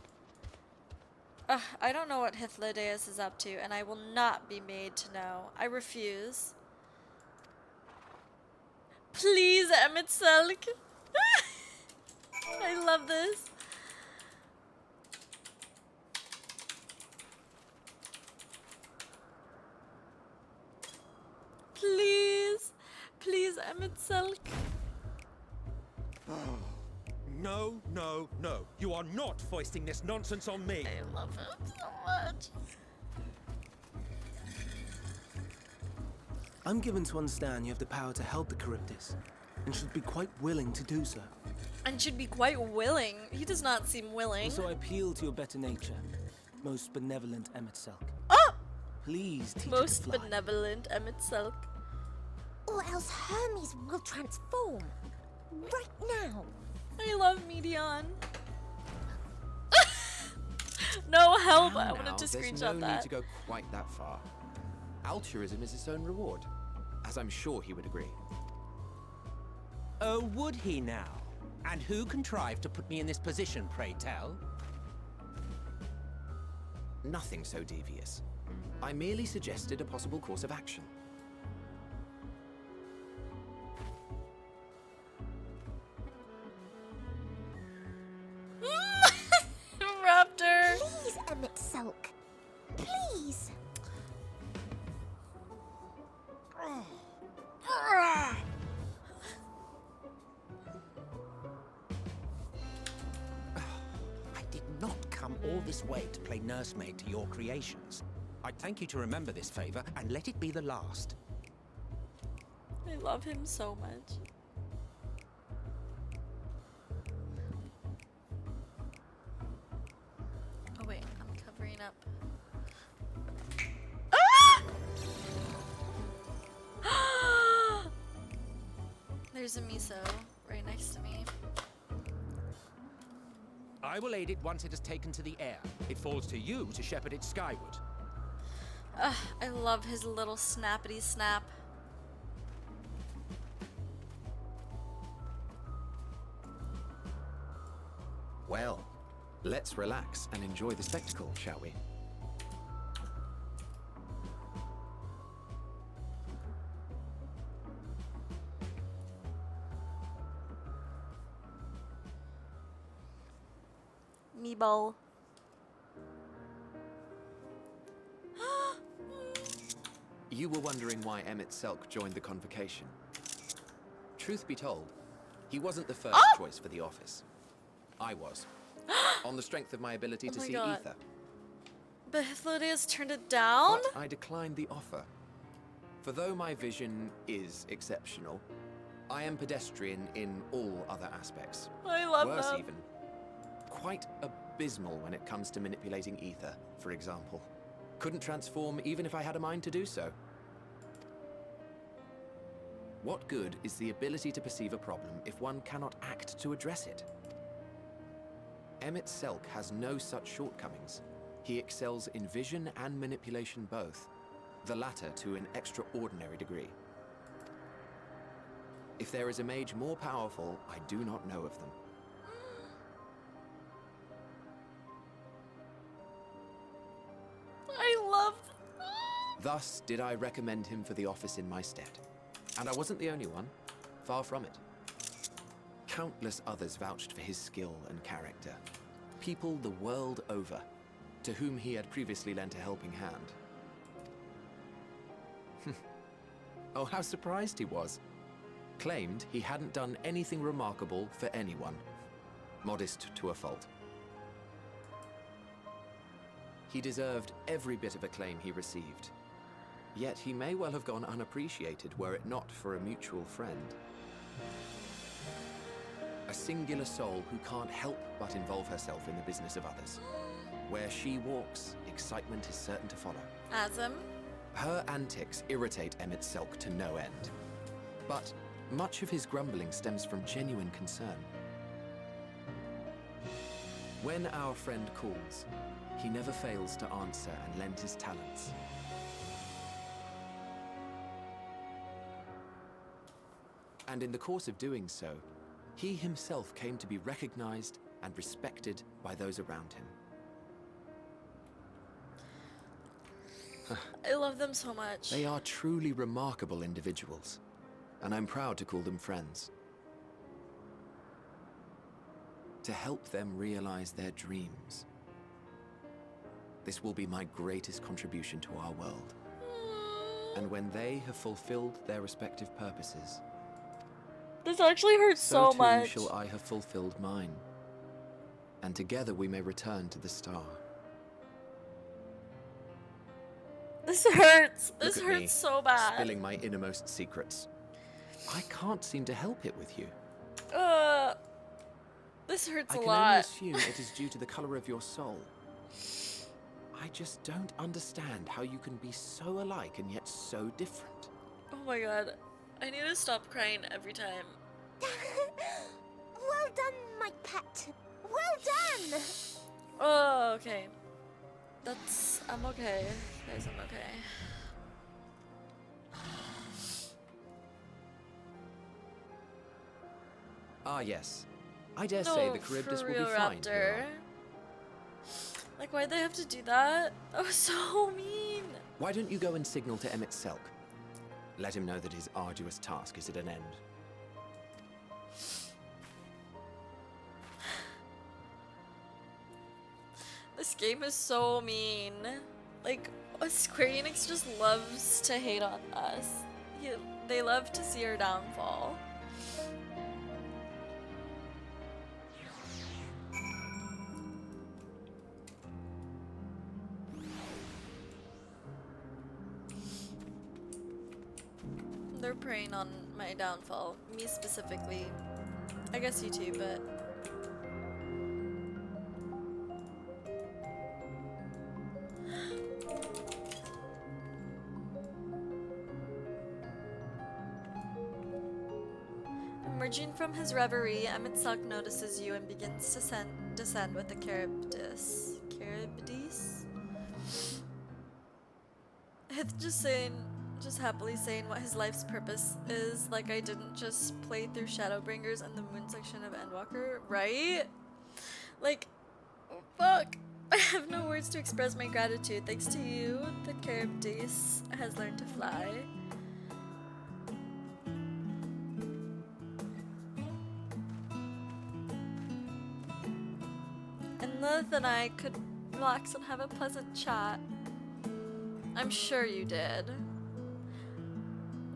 Ugh, I don't know what Hythlodaeus is up to, and I will not be made to know. I refuse. Please, Emmett Selk. I love this. Emmett Silk. No, no, no. You are not foisting this nonsense on me. I love him so much. I'm given to understand you have the power to help the Charybdis, and should be quite willing to do so. And should be quite willing. He does not seem willing. So I appeal to your better nature, most benevolent Emmett Selk. Oh! Please teach it Most to fly. benevolent Emmett Silk. Or else Hermes will transform. Right now. I love Medion. No help. Now, I wanted to there's screenshot no need that. to go quite that far. Altruism is its own reward, as I'm sure he would agree. Oh, would he now? And who contrived to put me in this position, pray tell? Nothing so devious. I merely suggested a possible course of action. Raptor. Please, Emmett Selk. Please. I did not come all this way to play nursemaid to your creations. I'd thank you to remember this favor and let it be the last. I love him so much. Oh wait, I'm covering up. Ah! There's a miso right next to me. I will aid it once it has taken to the air. It falls to you to shepherd it skyward. I love his little snappity snap. Well, let's relax and enjoy the spectacle, shall we? Meeball. You were wondering why Emmett Selk joined the convocation. Truth be told, he wasn't the first choice for the office. I was. On the strength of my ability to my see God. ether. But Hythlodaeus turned it down? But I declined the offer. For though my vision is exceptional, I am pedestrian in all other aspects. I love Worse that. even. Quite abysmal when it comes to manipulating ether, for example. Couldn't transform even if I had a mind to do so. What good is the ability to perceive a problem if one cannot act to address it? Emmett Selk has no such shortcomings. He excels in vision and manipulation both, the latter to an extraordinary degree. If there is a mage more powerful, I do not know of them. I love. Thus did I recommend him for the office in my stead. And I wasn't the only one. Far from it. Countless others vouched for his skill and character. People the world over, to whom he had previously lent a helping hand. Oh, how surprised he was. Claimed he hadn't done anything remarkable for anyone. Modest to a fault. He deserved every bit of acclaim he received. Yet he may well have gone unappreciated were it not for a mutual friend. A singular soul who can't help but involve herself in the business of others. Where she walks, excitement is certain to follow. Azim. Her antics irritate Emmett Selk to no end. But much of his grumbling stems from genuine concern. When our friend calls, he never fails to answer and lend his talents. And in the course of doing so, he himself came to be recognized and respected by those around him. I love them so much. They are truly remarkable individuals, and I'm proud to call them friends. To help them realize their dreams. This will be my greatest contribution to our world. And when they have fulfilled their respective purposes, This actually hurts so too much. shall I have fulfilled mine, and together we may return to the star. This hurts. This Look at me, hurts so bad. spilling my innermost secrets. I can't seem to help it with you. This hurts I a can lot. only assume it is due to the color of your soul. I just don't understand how you can be so alike and yet so different. Oh my god. I need to stop crying every time. Well done, my pet. Well done. Oh, okay. I'm okay. Guys, I'm okay. Ah, yes. I dare say the Charybdis for will be real, fine. Raptor. Like, why'd they have to do that? That was so mean. Why don't you go and signal to Emmett Selk? Let him know that his arduous task is at an end. This game is so mean. Like, Square Enix just loves to hate on us. They love to see our downfall. They're preying on my downfall. Me specifically. I guess you too, but... Emerging from his reverie, Emmett Selk notices you and begins to descend with the Charybdis. Charybdis? Hith just happily saying what his life's purpose is, like I didn't just play through Shadowbringers and the moon section of Endwalker, right? Like, fuck. I have no words to express my gratitude. Thanks to you, the Charybdis has learned to fly. And Lilith and I could relax and have a pleasant chat. I'm sure you did.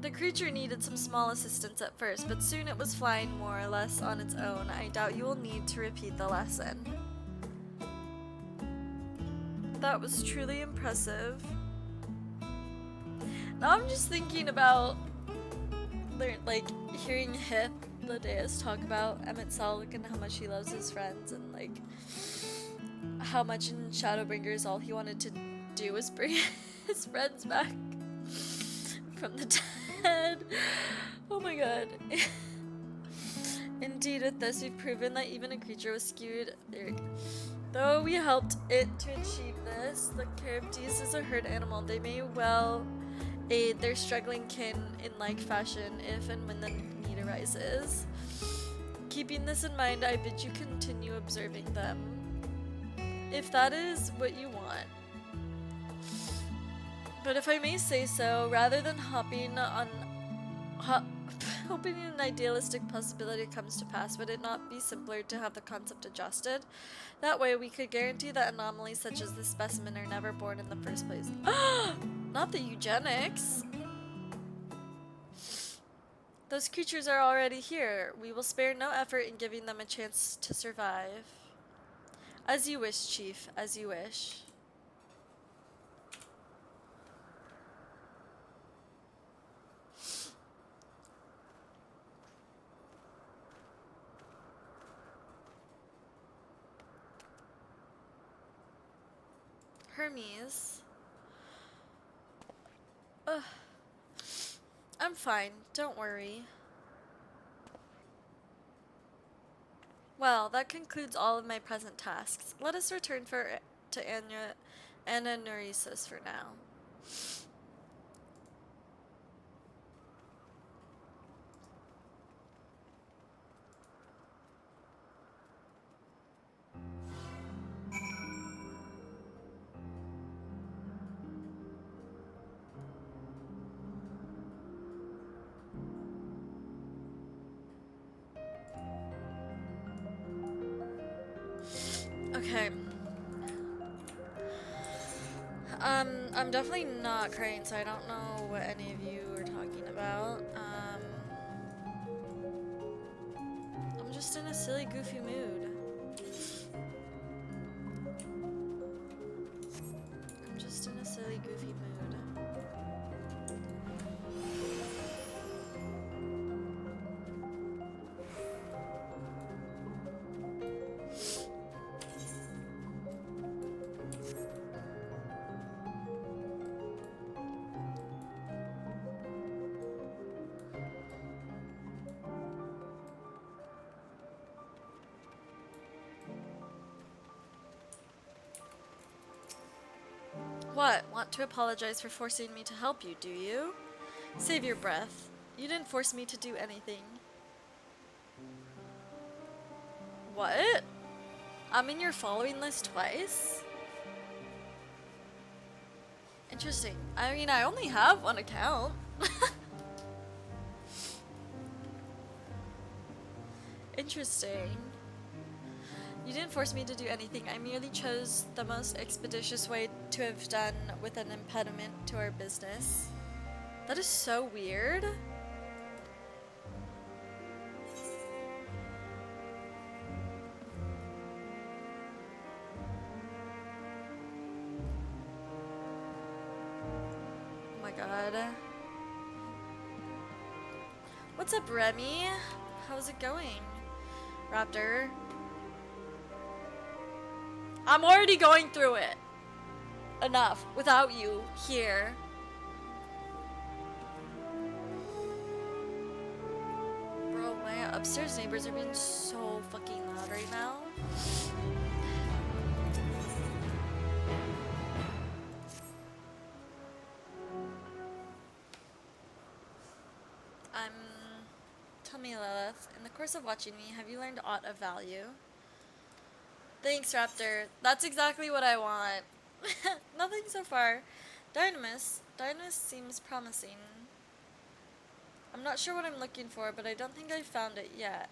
The creature needed some small assistance at first, but soon it was flying more or less on its own. I doubt you will need to repeat the lesson. That was truly impressive. Now I'm just thinking about, like, hearing Hith, the Deus, talk about Emmett Selk and how much he loves his friends, and, like, how much in Shadowbringers all he wanted to do was bring his friends back from the dead. Oh my god. Indeed, with this, we've proven that even a creature with skewed theory. Though we helped it to achieve this, the Charybdis is a herd animal. They may well aid their struggling kin in like fashion if and when the need arises. Keeping this in mind, I bid you continue observing them, if that is what you want. But if I may say so, rather than hoping an idealistic possibility comes to pass, would it not be simpler to have the concept adjusted? That way we could guarantee that anomalies such as this specimen are never born in the first place. Not the eugenics! Those creatures are already here. We will spare no effort in giving them a chance to survive. As you wish, Chief, as you wish. Hermes. Ugh. I'm fine, don't worry. Well, that concludes all of my present tasks. Let us return to Ananorisis for now. Okay. I'm definitely not crying, so I don't know what any of you are talking about. just in a silly, goofy mood. I'm just in a silly, goofy mood. What? Want to apologize for forcing me to help you, do you? Save your breath. You didn't force me to do anything. What? I'm in your following list twice? Interesting. I mean, I only have one account. Interesting. You didn't force me to do anything. I merely chose the most expeditious way to have done with an impediment to our business. That is so weird. Oh my god. What's up, Remy? How's it going? Raptor? I'm already going through it. Enough. Without you here. Bro, my upstairs neighbors are being so fucking loud right now. Tell me, Lilith, in the course of watching me, have you learned aught of value? Thanks, Raptor. That's exactly what I want. Nothing so far. Dynamis seems promising. I'm not sure what I'm looking for, but I don't think I've found it yet.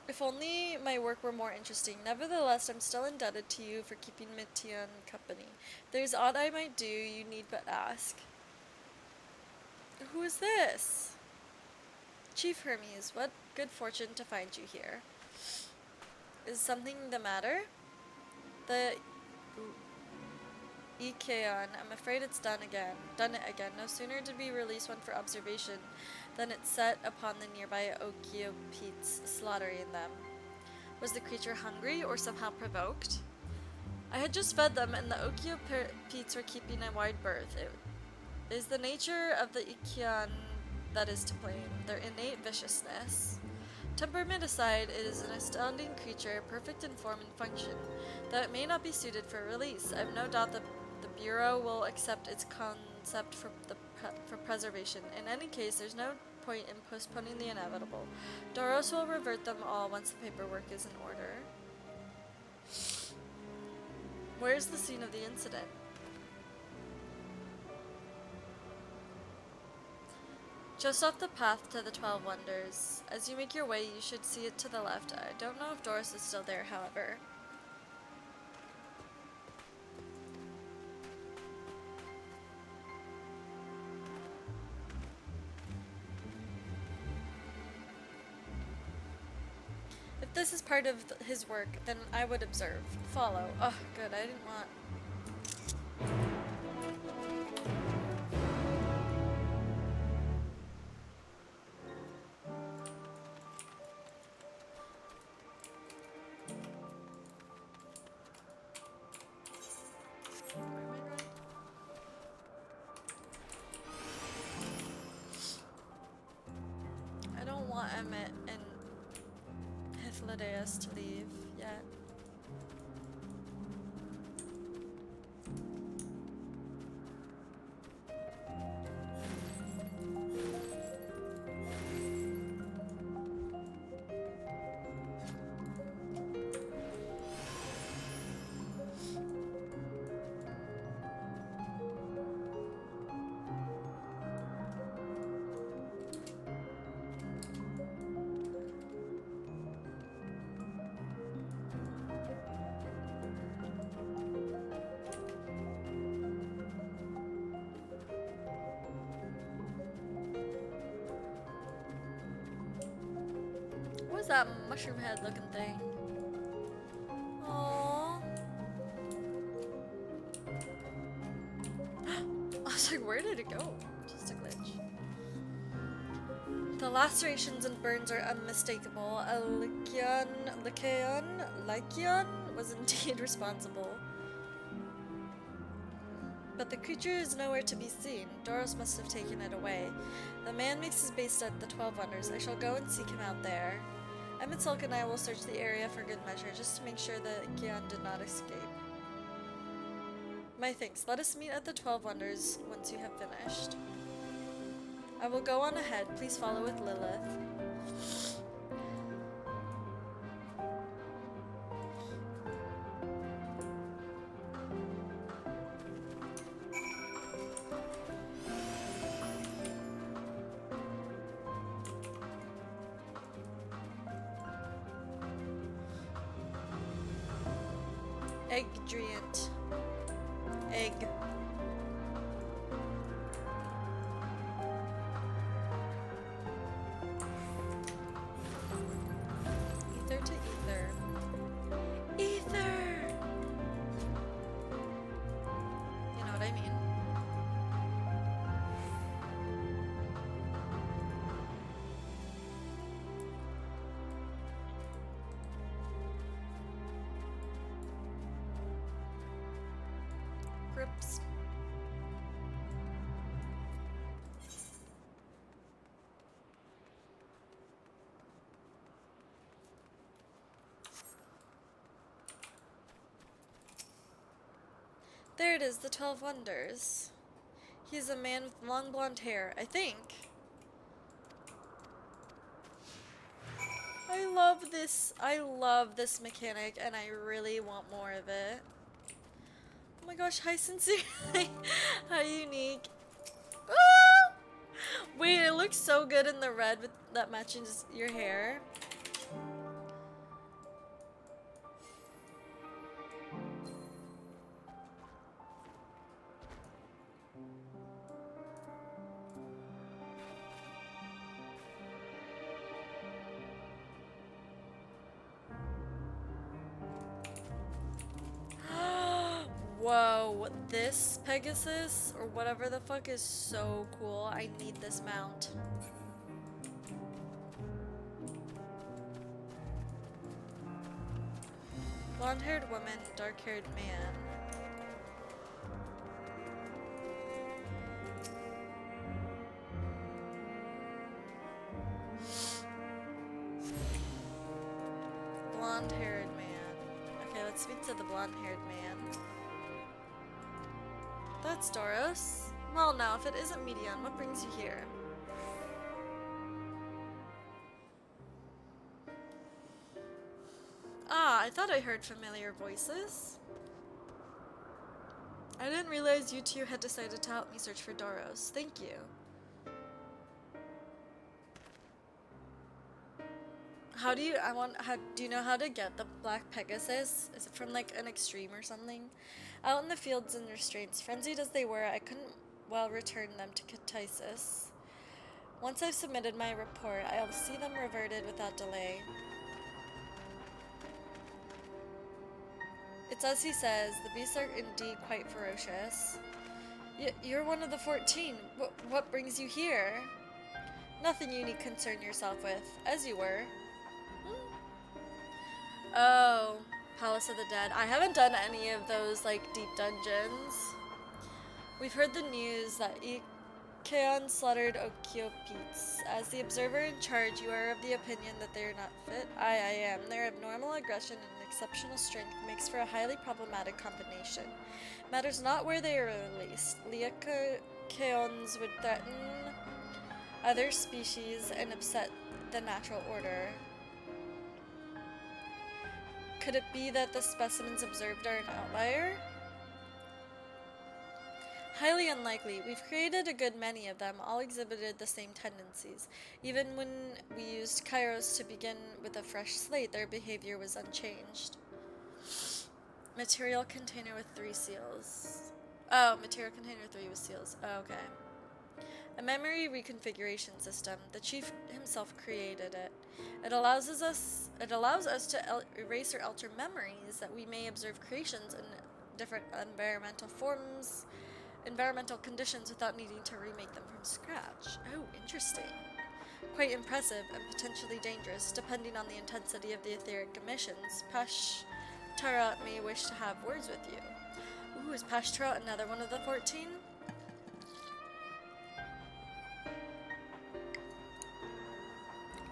If only my work were more interesting. Nevertheless, I'm still indebted to you for keeping Mitian company. If there's aught I might do, you need but ask. Who is this? Chief Hermes, what good fortune to find you here. Is something the matter? The Ikeon, I'm afraid it's done it again. No sooner did we release one for observation than it set upon the nearby Okiopetes, slaughtering them. Was the creature hungry or somehow provoked? I had just fed them, and the Okiopetes were keeping a wide berth. It is the nature of the Ikeon that is to blame, their innate viciousness. Temperament aside, it is an astounding creature, perfect in form and function. Though it may not be suited for release, I have no doubt that the Bureau will accept its concept for preservation. In any case, there's no point in postponing the inevitable. Doros will revert them all once the paperwork is in order. Where's the scene of the incident? Just off the path to the 12 Wonders. As you make your way, you should see it to the left. I don't know if Doris is still there, however. If this is part of his work, then I would observe. Follow. Oh, good. I didn't want... I don't want Emmett and Hythlodaeus to leave yet. that mushroom head looking thing. Aww. I was like, where did it go? Just a glitch. The lacerations and burns are unmistakable. A Lycaon was indeed responsible. But the creature is nowhere to be seen. Doros must have taken it away. The man makes his base at the 12 Wonders. I shall go and seek him out there. Emmett Silk and I will search the area for good measure, just to make sure that Gian did not escape. My thanks. Let us meet at the 12 Wonders once you have finished. I will go on ahead. Please follow with Lilith. Eggdriant. Egg. Ether to ether. Ether! You know what I mean. Grips. There it is, the 12 Wonders. He's a man with long blonde hair, I think. I love this mechanic, and I really want more of it. Oh my gosh, hi Sincerely. Hi Unique. Ah! Wait, it looks so good in the red with that matches your hair. Whoa, this Pegasus, or whatever the fuck, is so cool. I need this mount. Blonde-haired woman, dark-haired man. Blonde-haired man. Okay, let's speak to the blonde-haired man. That's Doros. Well, now, if it isn't Medion, what brings you here? Ah, I thought I heard familiar voices. I didn't realize you two had decided to help me search for Doros. Thank you. How do you, do you know how to get the Black Pegasus? Is it from like an extreme or something? Out in the fields and restraints, frenzied as they were, I couldn't well return them to Katisis. Once I've submitted my report, I'll see them reverted without delay. It's as he says, the beasts are indeed quite ferocious. You're one of the 14. What brings you here? Nothing you need concern yourself with, as you were. Oh, Palace of the Dead. I haven't done any of those, like, deep dungeons. We've heard the news that Ikeon slaughtered Okiopites. As the observer in charge, you are of the opinion that they are not fit? I am. Their abnormal aggression and exceptional strength makes for a highly problematic combination. Matters not where they are released. Lycaons would threaten other species and upset the natural order. Could it be that the specimens observed are an outlier? Highly unlikely. We've created a good many of them, all exhibited the same tendencies. Even when we used Kairos to begin with a fresh slate, their behavior was unchanged. Material container with 3 seals. Oh, material container 3 with seals. Oh, okay. A memory reconfiguration system. The chief himself created it. It allows us to erase or alter memories that we may observe creations in different environmental conditions without needing to remake them from scratch. Oh, interesting. Quite impressive and potentially dangerous, depending on the intensity of the etheric emissions. Pash-Tarot may wish to have words with you. Ooh, is Pash-Tarot another one of the 14?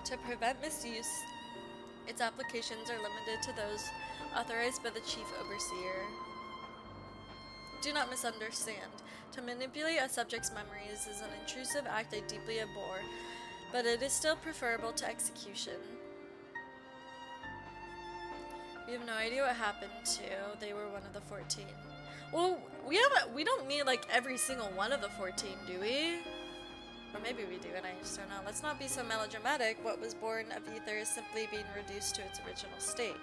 To prevent misuse, its applications are limited to those authorized by the Chief Overseer. Do not misunderstand. To manipulate a subject's memories is an intrusive act I deeply abhor, but it is still preferable to execution. We have no idea what happened to. They were one of the 14. Well, we don't meet like every single one of the 14, do we? Or maybe we do, and I just don't know. Let's not be so melodramatic. What was born of ether is simply being reduced to its original state.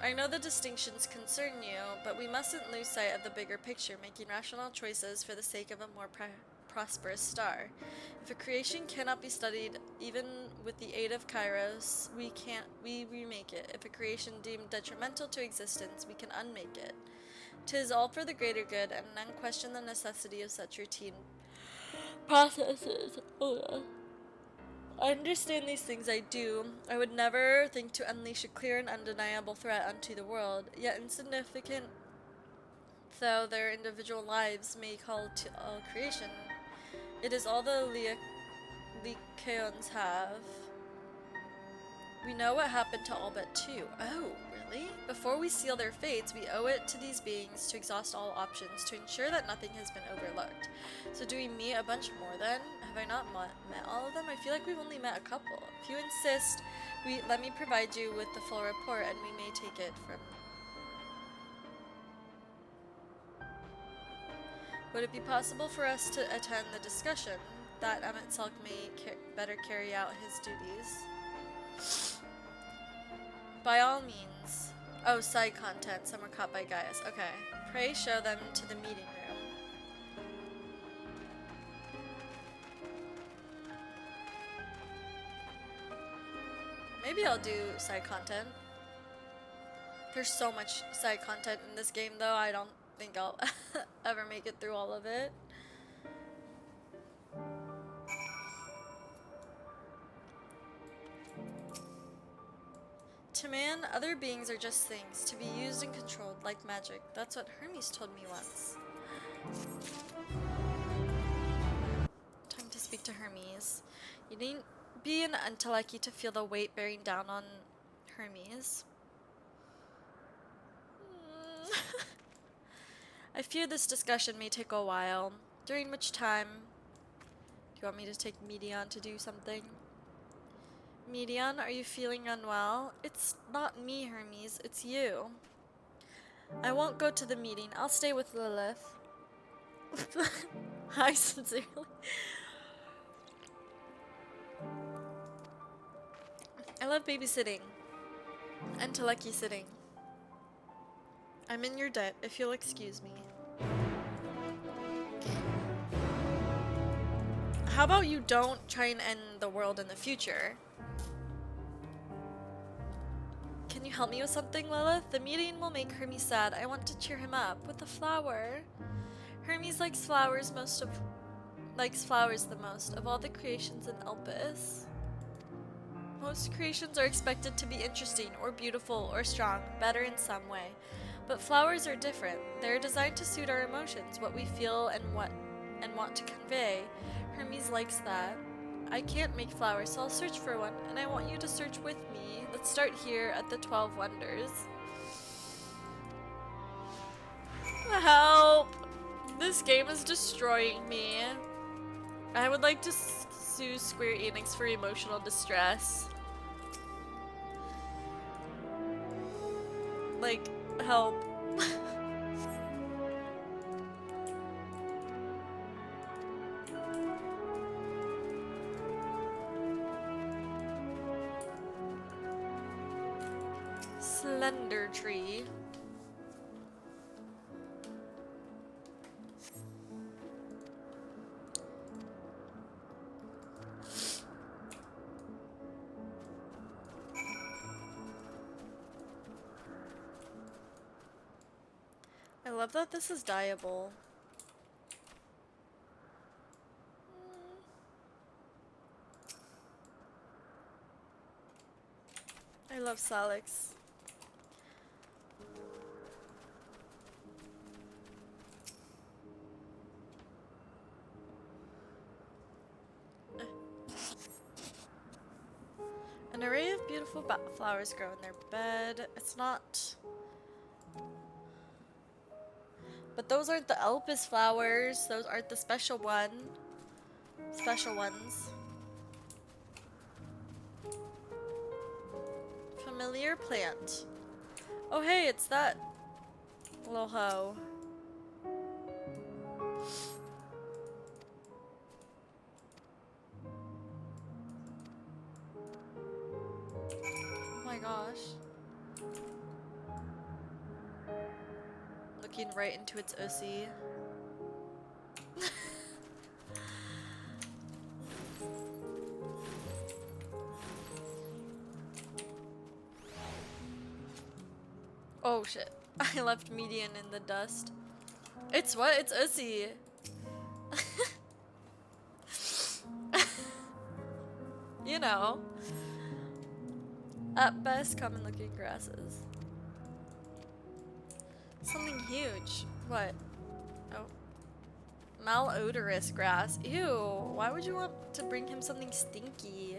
I know the distinctions concern you, but we mustn't lose sight of the bigger picture, making rational choices for the sake of a more prosperous star. If a creation cannot be studied, even with the aid of Kairos, we remake it. If a creation deemed detrimental to existence, we can unmake it. 'Tis all for the greater good, and none question the necessity of such routine processes. I understand these things, I do. I would never think to unleash a clear and undeniable threat unto the world, yet insignificant though their individual lives may call to all creation, it is all the Lycaons have. We know what happened to all but 2. Oh, really? Before we seal their fates, we owe it to these beings to exhaust all options, to ensure that nothing has been overlooked. So do we meet a bunch more then? Have I not met all of them? I feel like we've only met a couple. If you insist, let me provide you with the full report, and we may take it from... Would it be possible for us to attend the discussion, that Emmett Salk may better carry out his duties? By all means. Oh, side content. Some were caught by Gaius. Okay. Pray show them to the meeting room. Maybe I'll do side content. There's so much side content in this game, though. I don't think I'll ever make it through all of it. To man, other beings are just things, to be used and controlled like magic. That's what Hermes told me once. Time to speak to Hermes. You needn't be an Enteleki to feel the weight bearing down on Hermes. I fear this discussion may take a while, during which time... Do you want me to take Medion to do something? Medion, are you feeling unwell? It's not me, Hermes, it's you. I won't go to the meeting. I'll stay with Lilith. Hi, sincerely. I love babysitting. And Teleki sitting. I'm in your debt, if you'll excuse me. How about you don't try and end the world in the future? Can you help me with something, Lilith? The meeting will make Hermes sad. I want to cheer him up with a flower. Hermes likes flowers the most of all the creations in Elpis. Most creations are expected to be interesting or beautiful or strong, better in some way. But flowers are different. They're designed to suit our emotions, what we feel and want to convey. Hermes likes that. I can't make flowers, so I'll search for one, and I want you to search with me. Let's start here at the 12 Wonders. Help! This game is destroying me. I would like to sue Square Enix for emotional distress. Like, help. Slender tree. I love that this is dyeable. I love Salix. An array of beautiful flowers grow in their bed. It's not... But those aren't the Elpis flowers. Those aren't the special ones. Familiar plant. Oh hey, it's that little hoe. Oh my gosh. Looking right into its OC. Oh shit. I left median in the dust. It's what? It's Ussy. You know. At best, common looking grasses. Something huge. What? Oh. Malodorous grass. Ew. Why would you want to bring him something stinky?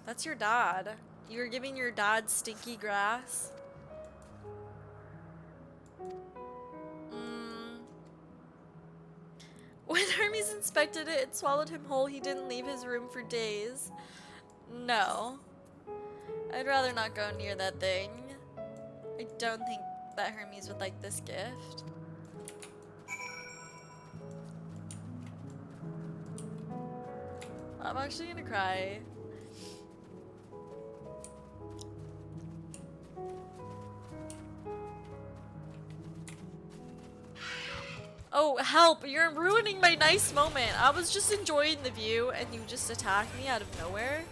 That's your dad. You're giving your dad stinky grass? When Hermes inspected it, it swallowed him whole. He didn't leave his room for days. No. I'd rather not go near that thing. I don't think that Hermes would like this gift. I'm actually gonna cry. Oh, help! You're ruining my nice moment. I was just enjoying the view and you just attacked me out of nowhere.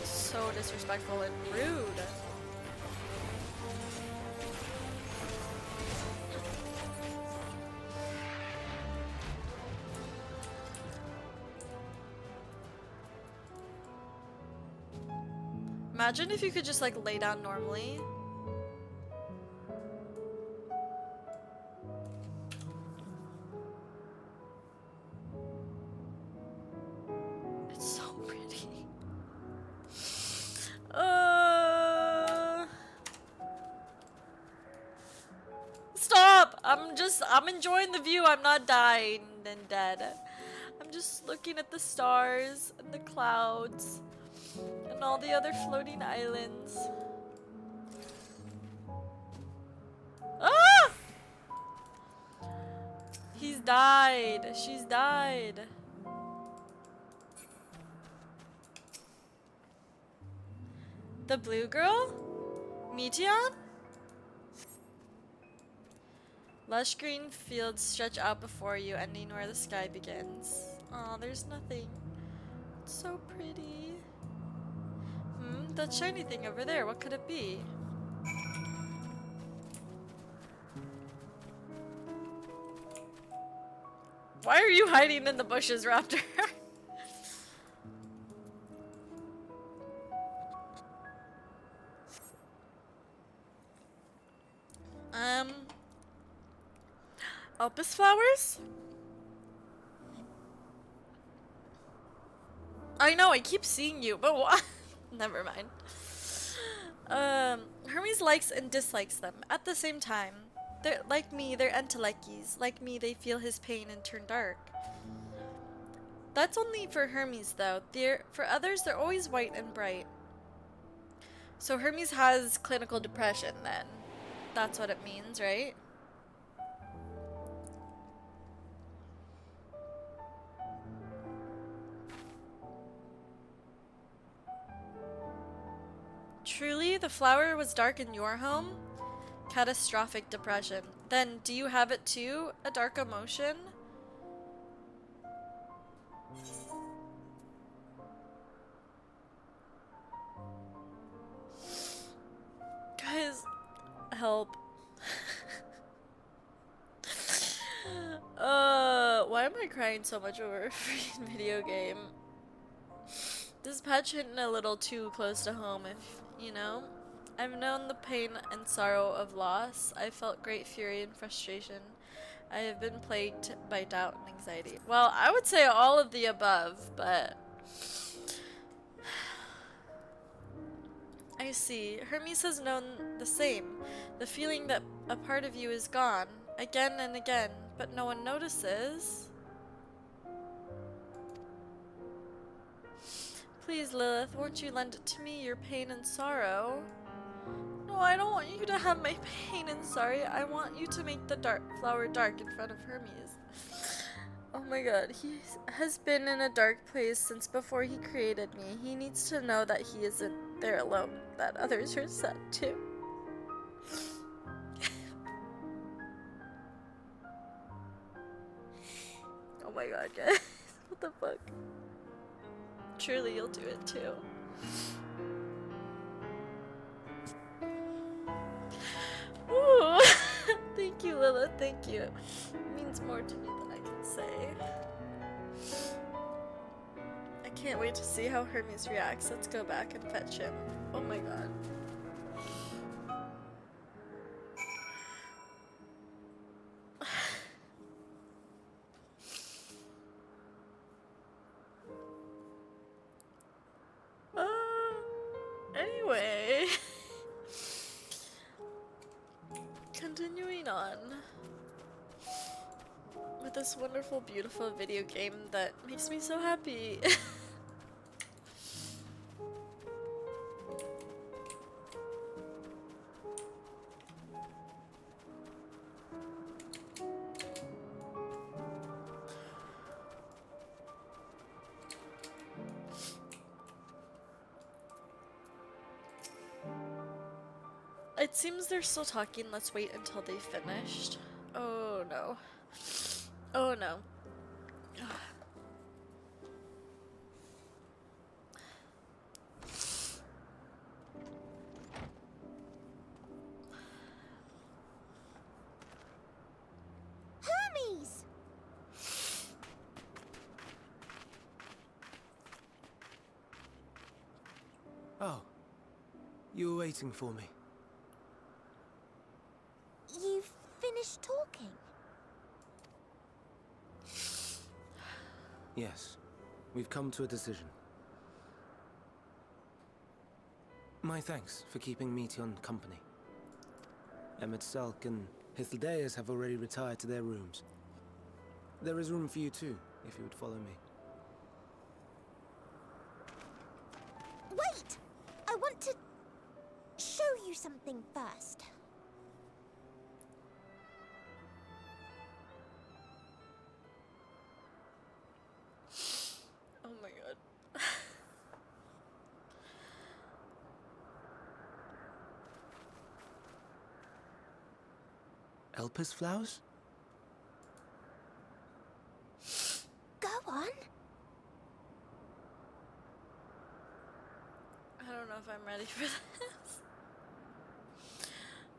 So disrespectful and rude. Imagine if you could just like lay down normally. It's so pretty. Stop! I'm enjoying the view. I'm not dying and dead. I'm just looking at the stars and the clouds. And all the other floating islands. Ah! He's died. She's died. The blue girl? Meteon? Lush green fields stretch out before you, ending where the sky begins. Aw, there's nothing. It's so pretty. That shiny thing over there, what could it be? Why are you hiding in the bushes, Raptor? Elpis flowers? I know, I keep seeing you, but what? Never mind. Hermes likes and dislikes them at the same time. They're like me, they're enteleckies. Like me, they feel his pain and turn dark. That's only for Hermes though. For others, they're always white and bright. So Hermes has clinical depression then. That's what it means, right? Truly, the flower was dark in your home? Catastrophic depression. Then, do you have it too? A dark emotion? Guys, help. Why am I crying so much over a freaking video game? This patch hitting a little too close to home, if you know. I've known the pain and sorrow of loss. I felt great fury and frustration. I have been plagued by doubt and anxiety. Well, I would say all of the above, but I see. Hermes has known the same. The feeling that a part of you is gone, again and again, but no one notices. Please, Lilith, won't you lend it to me, your pain and sorrow? No, I don't want you to have my pain and sorry. I want you to make the flower dark in front of Hermes. Oh my god, he has been in a dark place since before he created me. He needs to know that he isn't there alone, that others are sad too. Oh my god, guys. What the fuck? Surely you'll do it too. Ooh. Thank you, Lilith. Thank you. It means more to me than I can say. I can't wait to see how Hermes reacts. Let's go back and fetch him. Oh my god. Anyway. Continuing on with this wonderful, beautiful video game that makes me so happy. It seems they're still talking. Let's wait until they finished. Oh no. Oh no. Hermes! Oh, you were waiting for me. You've finished talking? Yes, we've come to a decision. My thanks for keeping Meteon company. Emmett Salk and Hythlodaeus have already retired to their rooms. There is room for you too, if you would follow me. Wait! I want to show you something first. Oh my god. Elpis flowers? Go on. I don't know if I'm ready for this.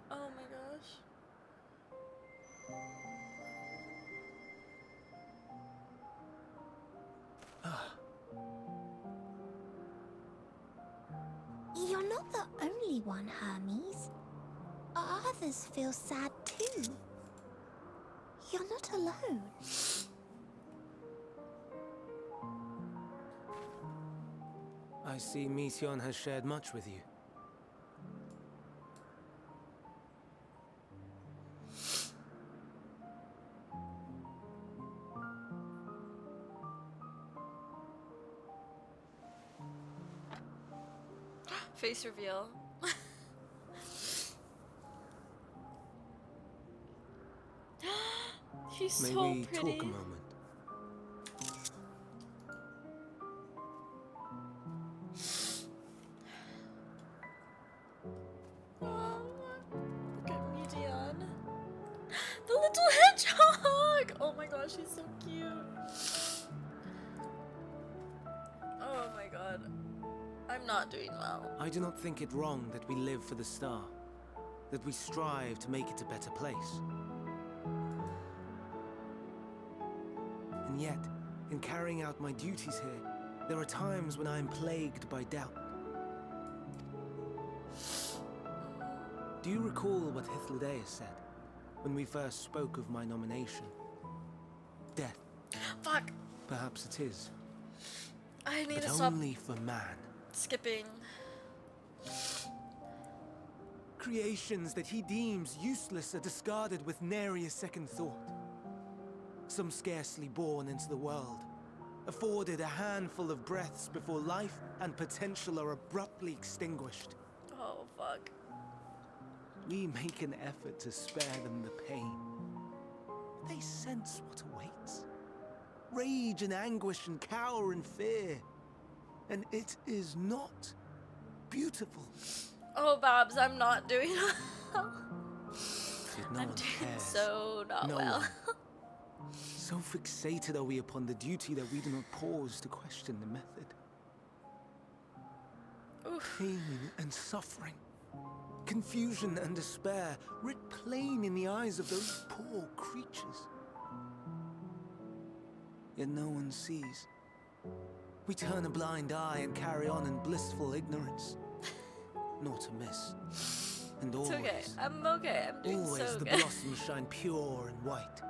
Oh my gosh. You're not the only one, Hermes. Others feel sad too. You're not alone. I see Meteon has shared much with you. Face reveal. He's May so we pretty. talk a moment? Oh, look at Medion. The little hedgehog! Oh my gosh, he's so cute. god. I'm not doing well. I do not think it wrong that we live for the star, that we strive to make it a better place. And yet, in carrying out my duties here, there are times when I am plagued by doubt. Do you recall what Hythlodaeus said when we first spoke of my nomination? Death. Fuck. Perhaps it is, I need but to stop only for man. skipping. Creations that he deems useless are discarded with nary a second thought. Some scarcely born into the world, afforded a handful of breaths before life and potential are abruptly extinguished. Oh, fuck. We make an effort to spare them the pain. They sense what awaits. Rage and anguish and cower and fear. And it is not beautiful. Oh, Babs, I'm not doing well. Yet no I'm one doing cares. so not No well. one. So fixated are we upon the duty that we do not pause to question the method. Oof. Pain and suffering, confusion and despair, writ plain in the eyes of those poor creatures. Yet no one sees. We turn a blind eye and carry on in blissful ignorance. Not amiss. And It's always, okay. I'm okay. I'm doing always so the good. blossoms shine pure and white.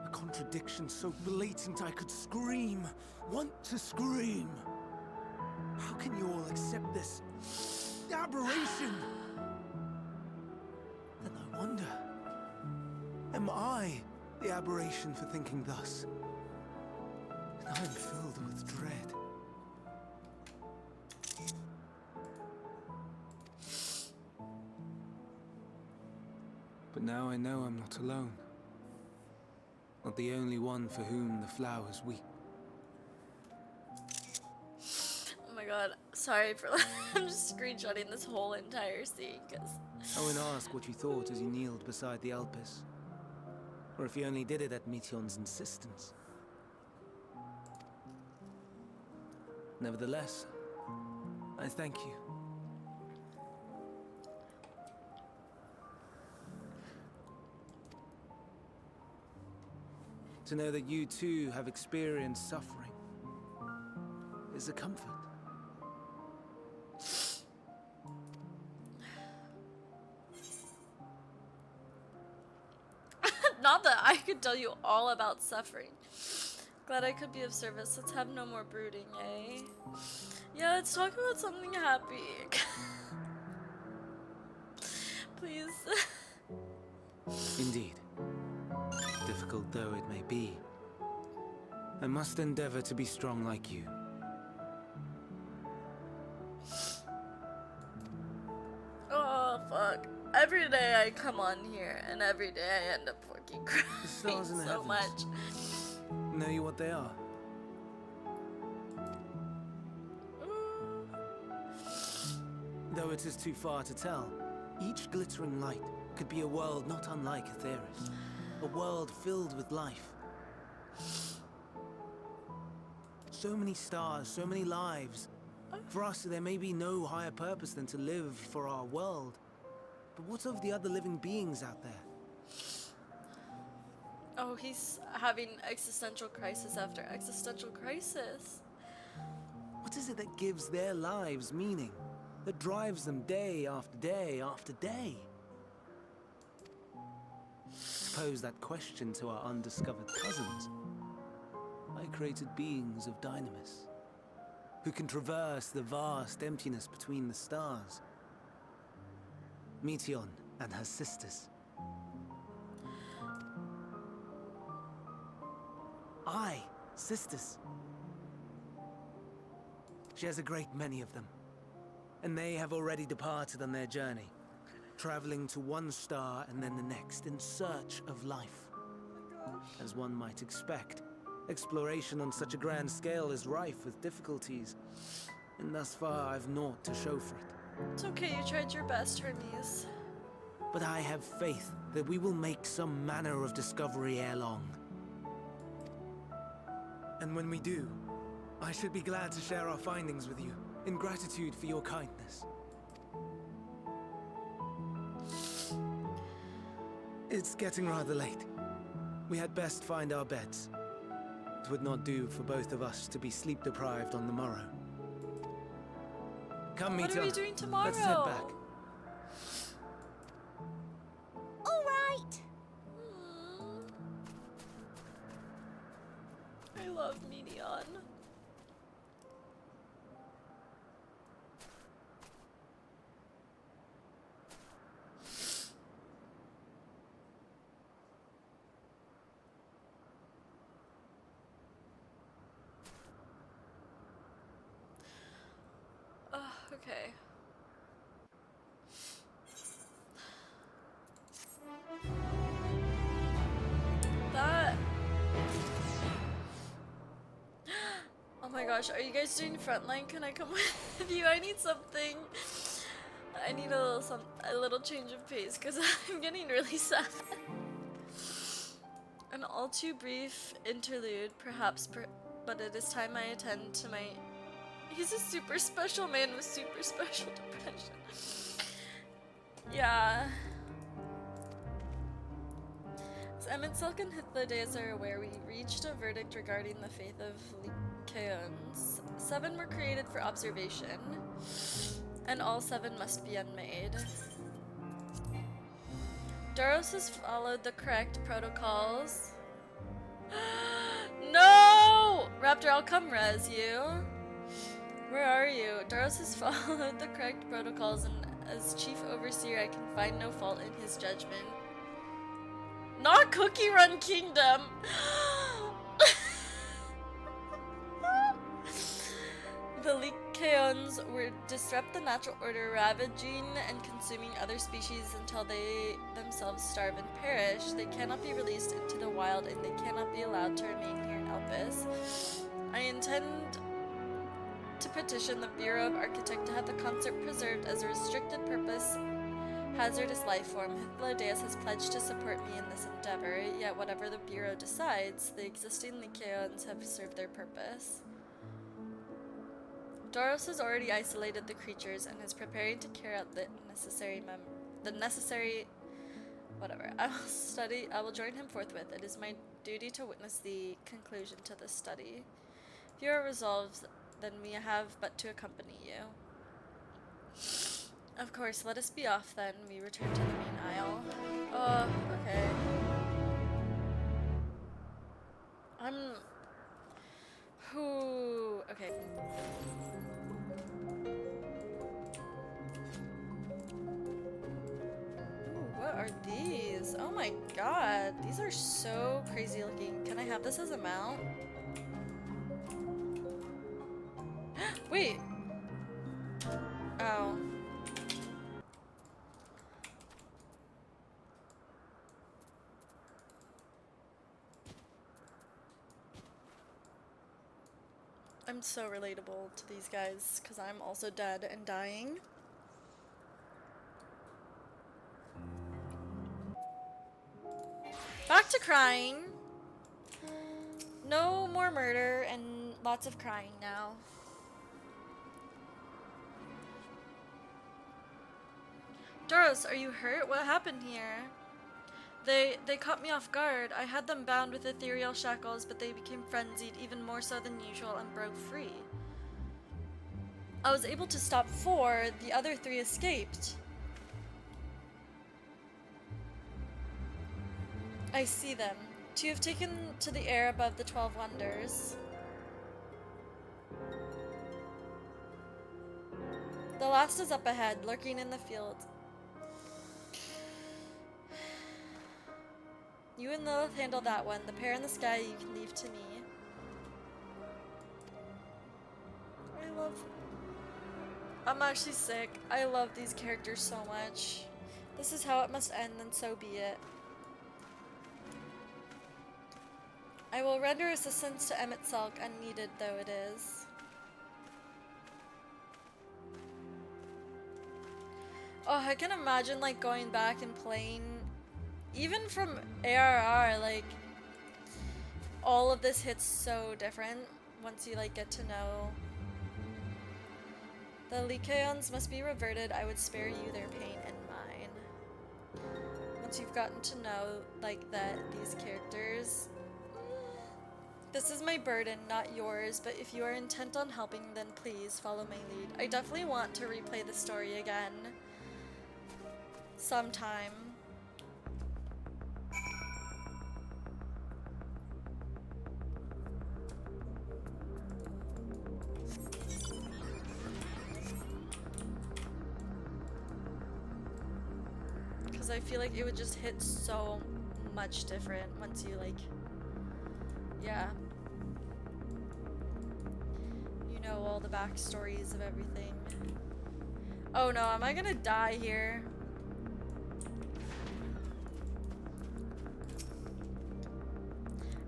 A contradiction so blatant I could scream, want to scream. How can you all accept this aberration? Then I wonder, am I the aberration for thinking thus? And I am filled with dread. But now I know I'm not alone. Not the only one for whom the flowers weep. Oh my god. Sorry for I'm just screenshotting this whole entire scene because I won't ask what you thought as you kneeled beside the Alpes. Or if you only did it at Meteon's insistence. Nevertheless, I thank you. To know that you too have experienced suffering is a comfort. not that I could tell you all about suffering. Glad I could be of service. Let's have no more brooding, eh? Yeah, let's talk about something happy. Please. Indeed. Difficult though it may be, I must endeavor to be strong like you. Oh, fuck. Every day I come on here, and every day I end up fucking The stars in crying the so heavens. much. Know you what they are? Though it is too far to tell, each glittering light could be a world not unlike Aetheris. A world filled with life. So many stars, so many lives. For us, there may be no higher purpose than to live for our world. But what of the other living beings out there? Oh, he's having existential crisis after existential crisis. What is it that gives their lives meaning? That drives them day after day after day? To pose that question to our undiscovered cousins, I created beings of dynamis, who can traverse the vast emptiness between the stars. Meteon and her sisters. Aye, sisters. She has a great many of them, and they have already departed on their journey, traveling to one star and then the next in search of life. As one might expect, exploration on such a grand scale is rife with difficulties, and thus far I've naught to show for it. It's okay, you tried your best, Hermes. But I have faith that we will make some manner of discovery ere long. And when we do, I should be glad to share our findings with you, in gratitude for your kindness. It's getting rather late. We had best find our beds. It would not do for both of us to be sleep deprived on the morrow. Come meet What are we us. doing tomorrow? Let's head back. All right. I love Medion. Okay. That. Oh my gosh, are you guys doing frontline? Can I come with you? I need something. I need a little change of pace because I'm getting really sad. An all too brief interlude, perhaps, but it is time I attend to my. He's a super special man with super special depression. Yeah. As Emmett Silk and Hythlodaeus are aware, we reached a verdict regarding the faith of Lycaons. 7 were created for observation, and all 7 must be unmade. Doros has followed the correct protocols. No! Raptor, I'll come res you. Where are you? Doros has followed the correct protocols, and as chief overseer, I can find no fault in his judgment. Not Cookie Run Kingdom! The Lycaons were disrupt the natural order, ravaging and consuming other species until they themselves starve and perish. They cannot be released into the wild, and they cannot be allowed to remain here in Elpis. I intend to petition the Bureau of Architect to have the concert preserved as a restricted purpose hazardous life form. Hythlodaeus has pledged to support me in this endeavor, yet whatever the Bureau decides, the existing Lycaons have served their purpose. Doros has already isolated the creatures and is preparing to carry out the necessary whatever. I will join him forthwith. It is my duty to witness the conclusion to this study. If you are resolved, then we have but to accompany you. Of course, let us be off then. We return to the main aisle. Oh, okay. Okay. Ooh, what are these? Oh my god, these are so crazy looking. Can I have this as a mount? Wait. Oh. I'm so relatable to these guys because I'm also dead and dying. Back to crying. No more murder and lots of crying now. Doros, are you hurt? What happened here? They caught me off guard. I had them bound with ethereal shackles, but they became frenzied even more so than usual and broke free. I was able to stop 4, the other 3 escaped. I see them. 2 have taken to the air above the 12 wonders. The last is up ahead, lurking in the field. You and Lilith handle that one. The pair in the sky you can leave to me. I'm actually sick. I love these characters so much. This is how it must end, and so be it. I will render assistance to Emmett Salk, unneeded though it is. Oh, I can imagine like going back and playing, even from ARR, like all of this hits so different, once you like get to know. The Lycaons must be reverted. I would spare you their pain and mine. Once you've gotten to know like these characters, this is my burden, not yours, but if you are intent on helping, then please follow my lead. I definitely want to replay the story again sometime. Because I feel like it would just hit so much different once you like, yeah. You know all the backstories of everything. Oh no, am I gonna die here?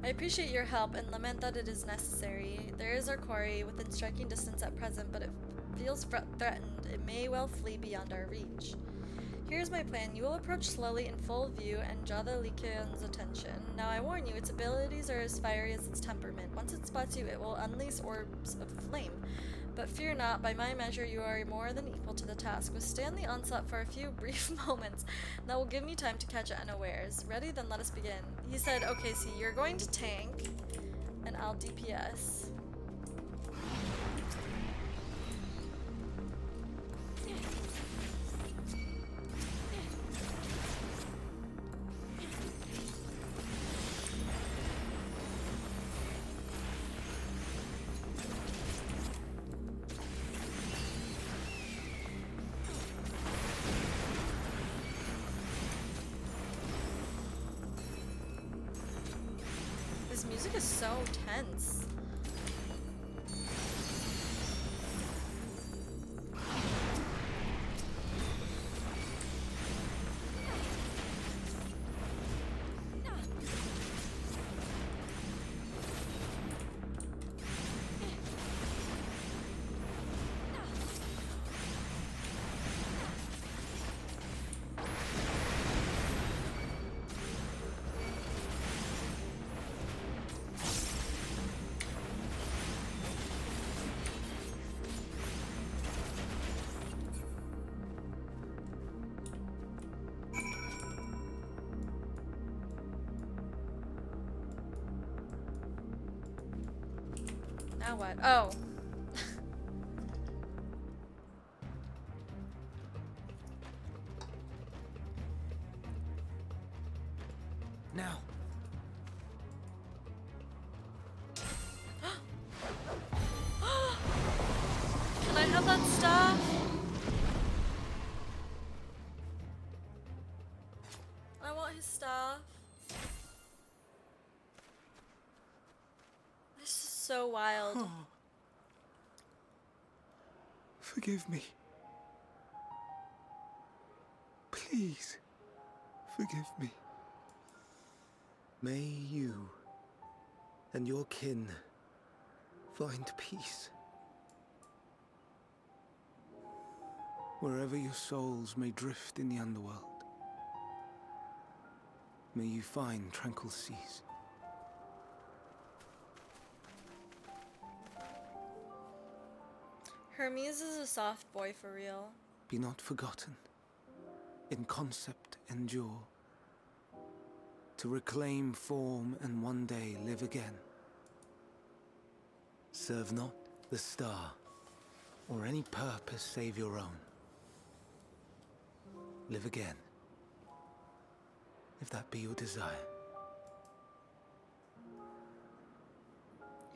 I appreciate your help and lament that it is necessary. There is our quarry within striking distance at present, but it feels threatened. It may well flee beyond our reach. Here's my plan. You will approach slowly in full view and draw the Lycaon's attention. Now I warn you, its abilities are as fiery as its temperament. Once it spots you, it will unleash orbs of flame. But fear not, by my measure you are more than equal to the task. Withstand the onslaught for a few brief moments. That will give me time to catch it unawares. Ready? Then let us begin. He said, okay, see, you're going to tank, and I'll DPS. This music is so tense. Now what? Oh. Now. Can I have that stuff? I want his stuff. This is so wild. Forgive me. Please, forgive me. May you and your kin find peace. Wherever your souls may drift in the underworld, may you find tranquil seas. Hermes is a soft boy for real. Be not forgotten. In concept endure. To reclaim form and one day live again. Serve not the star, or any purpose save your own. Live again, if that be your desire.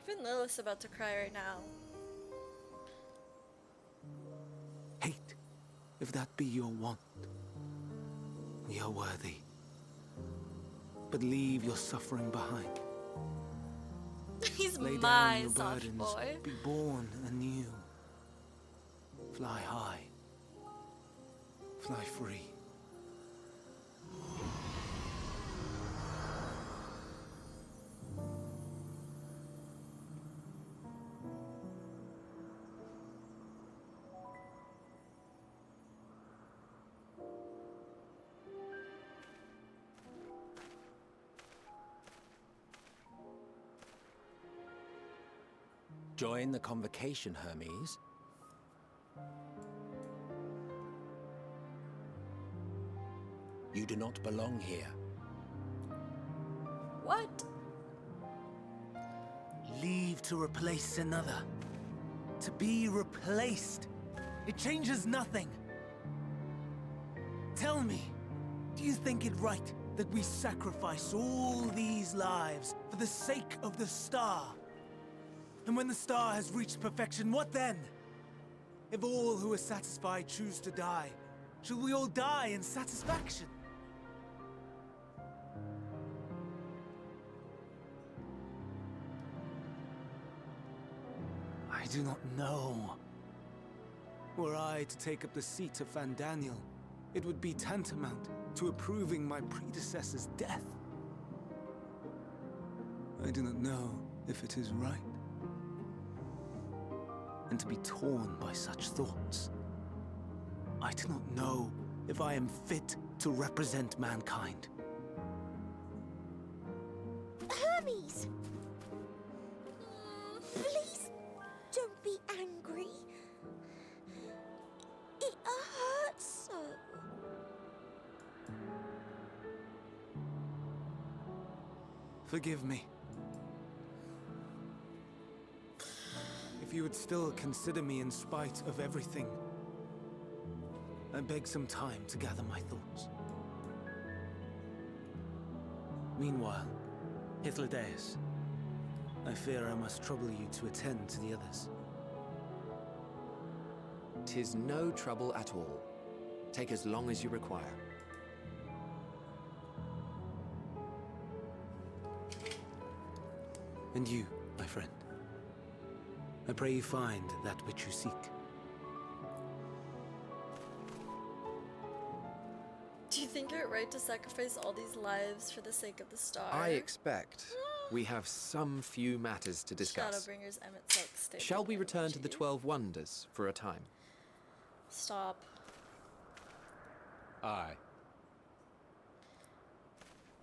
Even Lilith's about to cry right now. Hate, if that be your want. We are worthy. But leave your suffering behind. He's Lay down my your soft burdens, boy. be born anew. Fly high. Fly free. Join the convocation, Hermes. You do not belong here. What? Leave to replace another. To be replaced. It changes nothing. Tell me, do you think it right that we sacrifice all these lives for the sake of the star? And when the star has reached perfection, what then? If all who are satisfied choose to die, shall we all die in satisfaction? I do not know. Were I to take up the seat of Van Daniel, it would be tantamount to approving my predecessor's death. I do not know if it is right. And to be torn by such thoughts, I do not know if I am fit to represent mankind. Hermes! Please don't be angry. It hurts so. Forgive me. If you would still consider me in spite of everything, I beg some time to gather my thoughts. Meanwhile, Hythlodaeus, I fear I must trouble you to attend to the others. 'Tis no trouble at all. Take as long as you require. And you, my friend, I pray you find that which you seek. Do you think you're right to sacrifice all these lives for the sake of the star? I expect we have some few matters to discuss. Shadowbringers Emmett Silk State. Shall we return to the 12 Wonders for a time? Stop. Aye.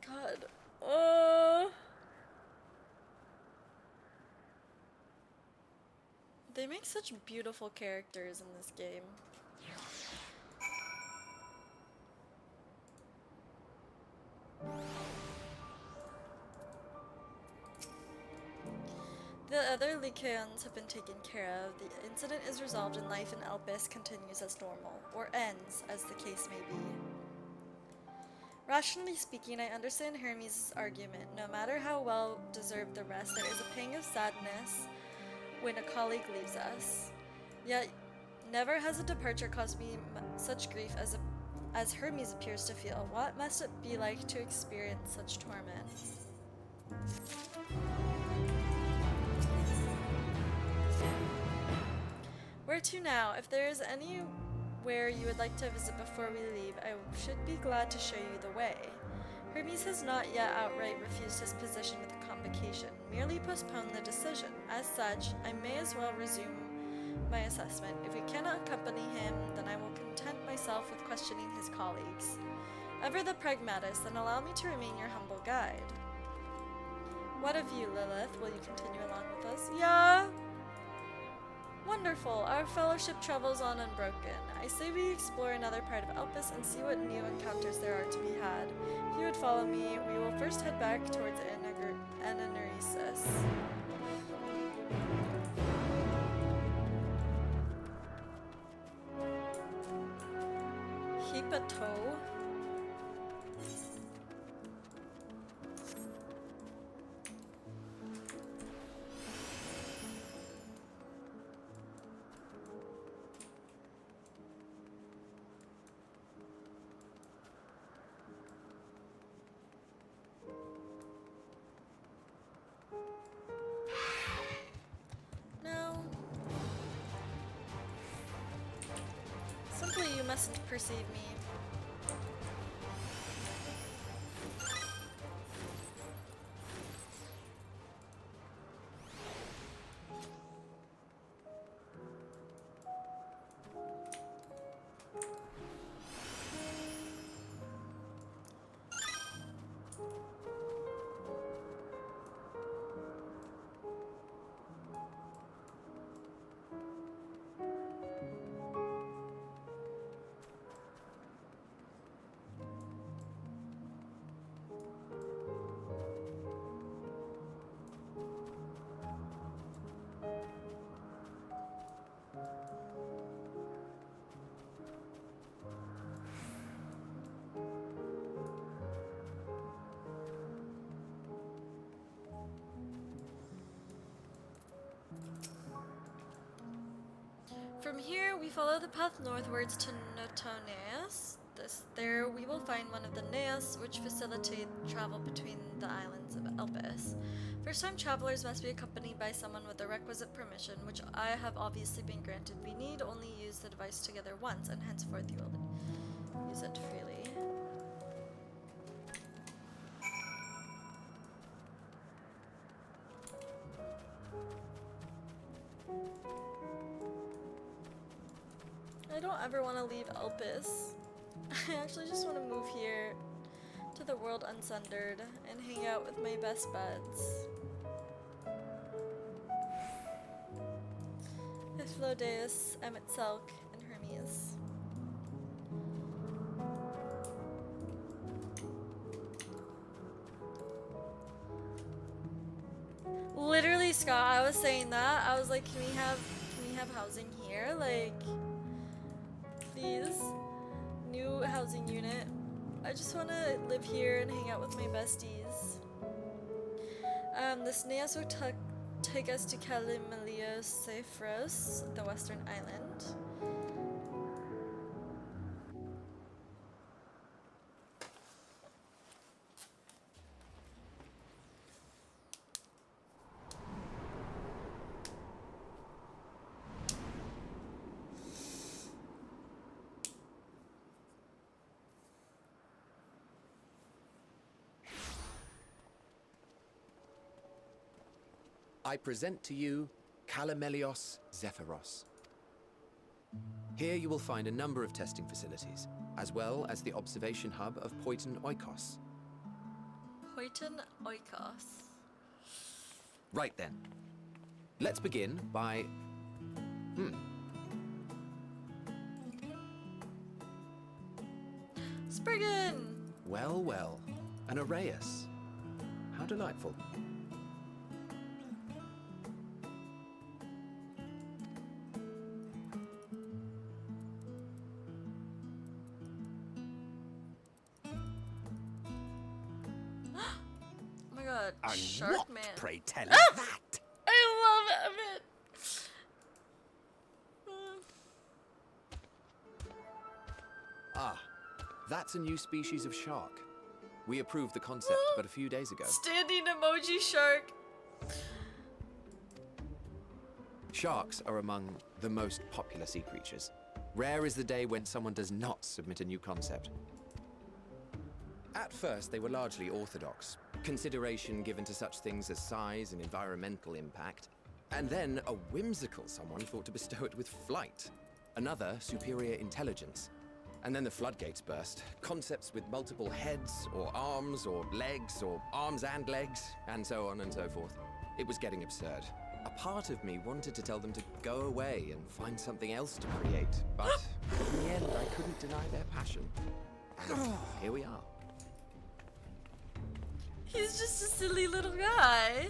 God. They make such beautiful characters in this game. The other Lycaons have been taken care of. The incident is resolved and life in Elpis continues as normal, or ends, as the case may be. Rationally speaking, I understand Hermes' argument. No matter how well deserved the rest, there is a pang of sadness when a colleague leaves us. Yet, never has a departure caused me such grief as Hermes appears to feel. What must it be like to experience such torment? Where to now? If there is anywhere you would like to visit before we leave, I should be glad to show you the way. Hermes has not yet outright refused his position with the convocation, merely postponed the decision. As such, I may as well resume my assessment. If we cannot accompany him, then I will content myself with questioning his colleagues. Ever the pragmatist, then allow me to remain your humble guide. What of you, Lilith? Will you continue along with us? Yeah! Wonderful! Our fellowship travels on unbroken. I say we explore another part of Elpis and see what new encounters there are to be had. If you would follow me, we will first head back towards Ananeresis. Hipato? Mustn't perceive me. we follow the path northwards to Notoneus. There we will find one of the Neas, which facilitate travel between the islands of Elpis. First-time travelers must be accompanied by someone with the requisite permission, which I have obviously been granted. We need only use the device together once, and henceforth you will use it freely. I don't ever want to leave Elpis. I actually just want to move here to the world unsundered and hang out with my best buds. Hythlodaeus, Emet-Selch, and Hermes. Literally, Scott, I was saying that. I was like, can we have housing here? Like, please. New housing unit. I just want to live here and hang out with my besties. This Neas will take us to Calimelios, the western island. I present to you Calimelios Zephyros. Here you will find a number of testing facilities, as well as the observation hub of Poiton Oikos. Poiton Oikos. Right then. Let's begin by... Spriggan! Well, well. An Arrhaeus. How delightful. Oh my god, And Shark what, Man. pray tell, Ah! is that? I love Emmett! Ah, that's a new species of shark. We approved the concept but a few days ago. Standing emoji shark. Sharks are among the most popular sea creatures. Rare is the day when someone does not submit a new concept. At first, they were largely orthodox, consideration given to such things as size and environmental impact, and then a whimsical someone thought to bestow it with flight, another superior intelligence. And then the floodgates burst. Concepts with multiple heads, or arms and legs, and so on and so forth. It was getting absurd. A part of me wanted to tell them to go away and find something else to create, but in the end I couldn't deny their passion. And here we are. He's just a silly little guy.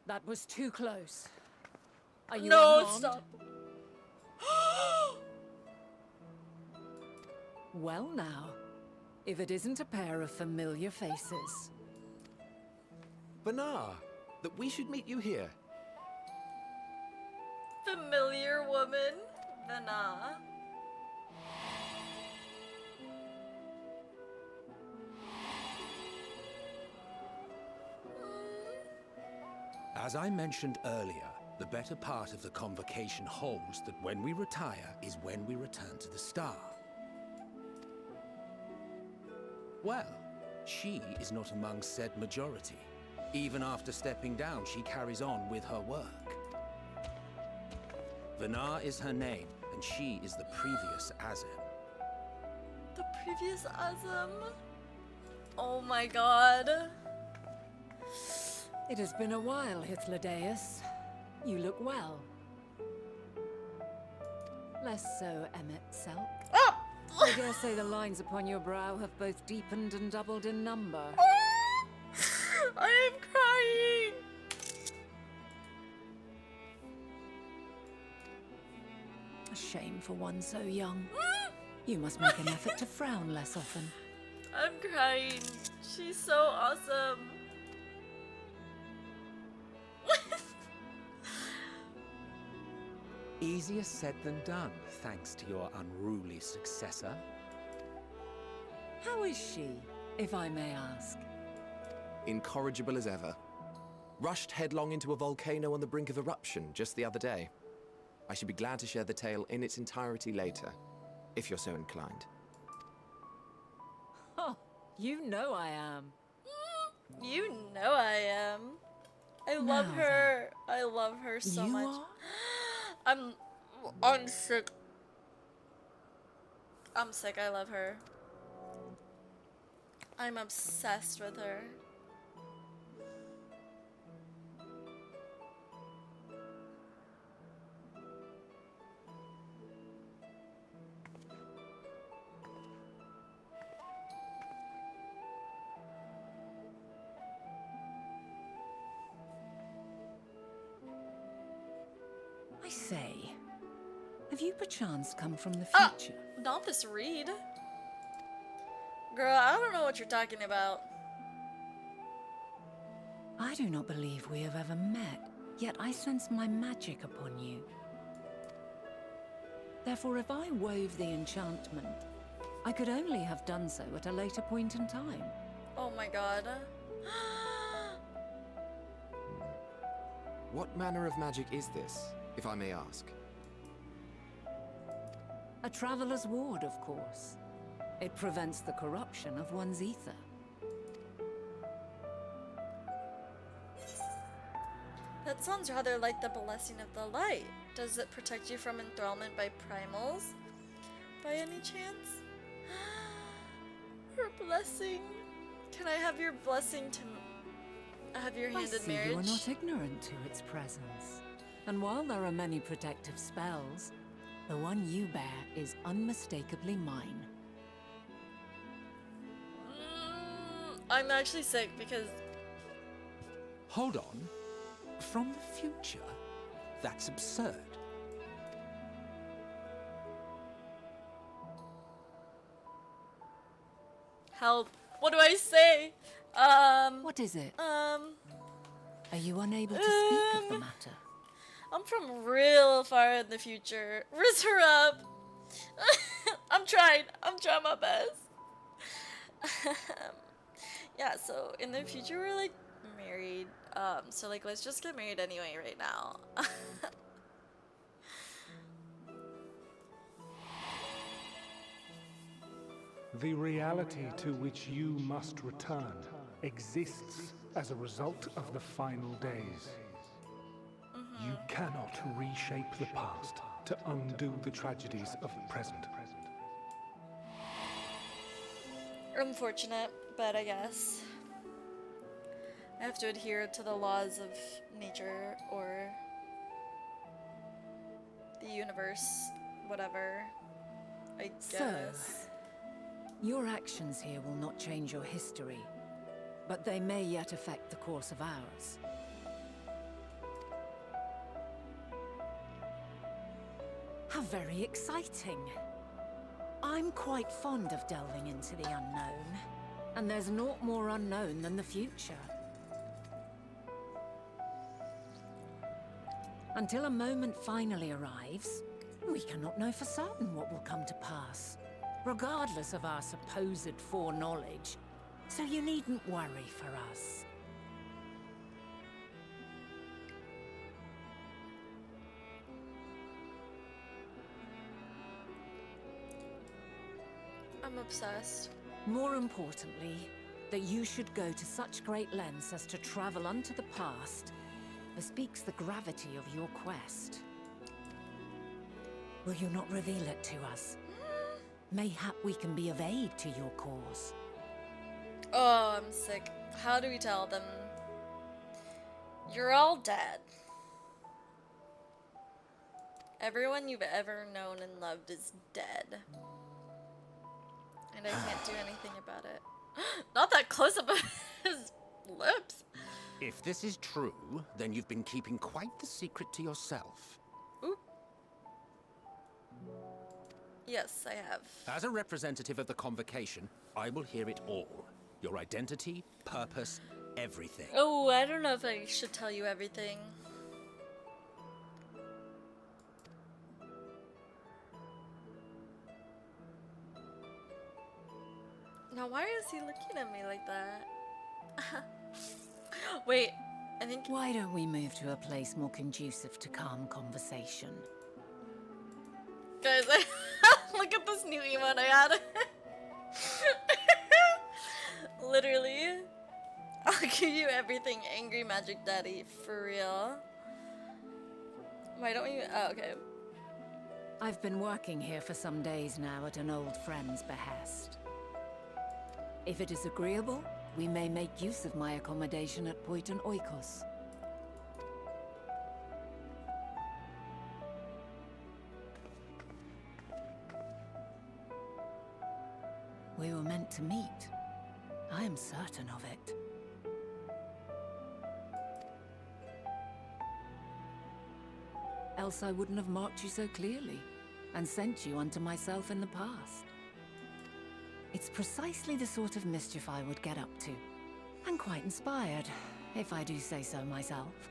That was too close. Are you No, unarmed? stop. Well now, if it isn't a pair of familiar faces. Banar, that we should meet you here. Familiar woman. Vana. As I mentioned earlier, the better part of the convocation holds that when we retire is when we return to the star. Well, she is not among said majority. Even after stepping down, she carries on with her work. Vanar is her name, and she is the previous Azim. The previous Azam. Oh my god. It has been a while, Hythlodaeus. You look well. Less so, Emet-Selch. Oh! I dare say the lines upon your brow have both deepened and doubled in number. I am crying. A shame for one so young. You must make an effort to frown less often. I'm crying. She's so awesome. Easier said than done, thanks to your unruly successor. How is she, if I may ask? Incorrigible as ever. Rushed headlong into a volcano on the brink of eruption just the other day. I should be glad to share the tale in its entirety later, if you're so inclined. Oh, you know I am. You know I am. I love Now her. I love her so you much. are? I'm sick. I'm sick. I love her. I'm obsessed with her. I say, have you perchance come from the Ah! future? Not this read. Girl, I don't know what you're talking about. I do not believe we have ever met, yet I sense my magic upon you. Therefore, if I wove the enchantment, I could only have done so at a later point in time. Oh my god. What manner of magic is this, if I may ask? A traveler's ward, of course. It prevents the corruption of one's ether. That sounds rather like the blessing of the light. Does it protect you from enthrallment by primals? By any chance? Her blessing. Can I have your blessing to have your hand I in see marriage? you are not ignorant to its presence. And while there are many protective spells, the one you bear is unmistakably mine. I'm actually sick because Hold on. From the future? That's absurd. help. What do I say? What is it? Are Are you unable to speak of the matter? I'm from real far in the future. Riz her up. I'm trying my best. Yeah, so in the future we're like married. So like let's just get married anyway right now. The reality to which you must return exists as a result of the final days. You cannot reshape the past to undo the tragedies of the present. Unfortunate, but I guess I have to adhere to the laws of nature or the universe, whatever. I guess. Your actions here will not change your history, but they may yet affect the course of ours. How very exciting! I'm quite fond of delving into the unknown, and there's naught more unknown than the future. Until a moment finally arrives, we cannot know for certain what will come to pass, regardless of our supposed foreknowledge, so you needn't worry for us. I'm obsessed. More importantly, that you should go to such great lengths as to travel unto the past bespeaks the gravity of your quest. Will you not reveal it to us? Mayhap we can be of aid to your cause. Oh, I'm sick. How do we tell them? You're all dead. Everyone you've ever known and loved is dead. And I can't do anything about it. Not that close up of his lips. If this is true, then you've been keeping quite the secret to yourself. Oop. Yes, I have. As a representative of the Convocation, I will hear it all. Your identity, purpose, everything. Oh, I don't know if I should tell you everything. Now, why is he looking at me like that? Wait, I think... Why don't we move to a place more conducive to calm conversation? Guys, look at this new emote I had. Literally. I'll give you everything, Angry Magic Daddy, for real. Why don't you... Oh, okay. I've been working here for some days now at an old friend's behest. If it is agreeable, we may make use of my accommodation at Poiton Oikos. We were meant to meet. I am certain of it. Else I wouldn't have marked you so clearly, and sent you unto myself in the past. It's precisely the sort of mischief I would get up to. And quite inspired, if I do say so myself.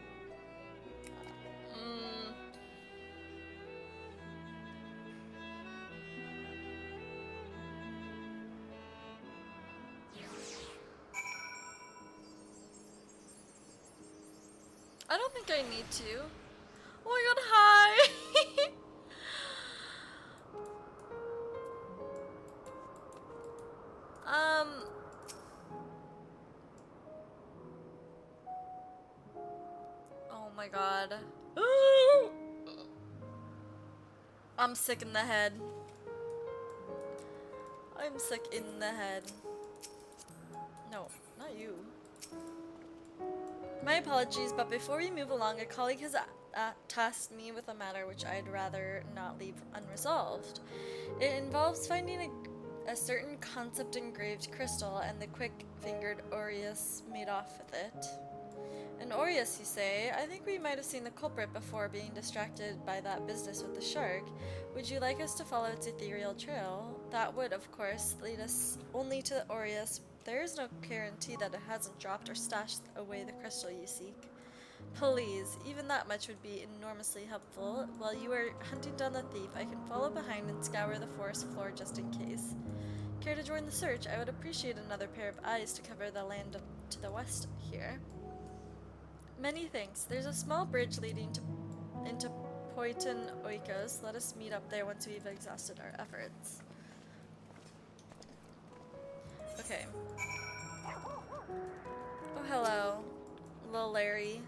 I don't think I need to. Oh my god, hi! Oh my god. I'm sick in the head. I'm sick in the head. No, not you. My apologies, but before we move along, a colleague has tasked me with a matter which I'd rather not leave unresolved. It involves finding a certain concept engraved crystal and the quick-fingered Aureus made off with it. An Aureus, you say? I think we might have seen the culprit before being distracted by that business with the shark. Would you like us to follow its ethereal trail? That would, of course, lead us only to the Aureus. There is no guarantee that it hasn't dropped or stashed away the crystal you seek. Please, even that much would be enormously helpful. While you are hunting down the thief, I can follow behind and scour the forest floor just in case. Care to join the search? I would appreciate another pair of eyes to cover the land to the west here. Many thanks. There's a small bridge leading into Poiton Oikos. Let us meet up there once we've exhausted our efforts. Okay. Oh, hello, little Larry.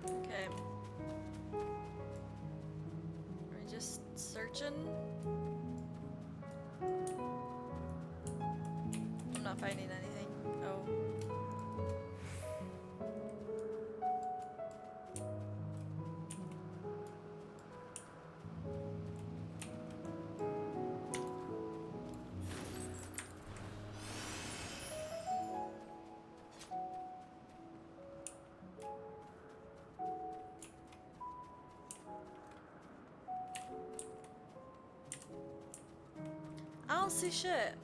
Okay. Are we just searching? I'm not finding anything. Oh. I don't see shit.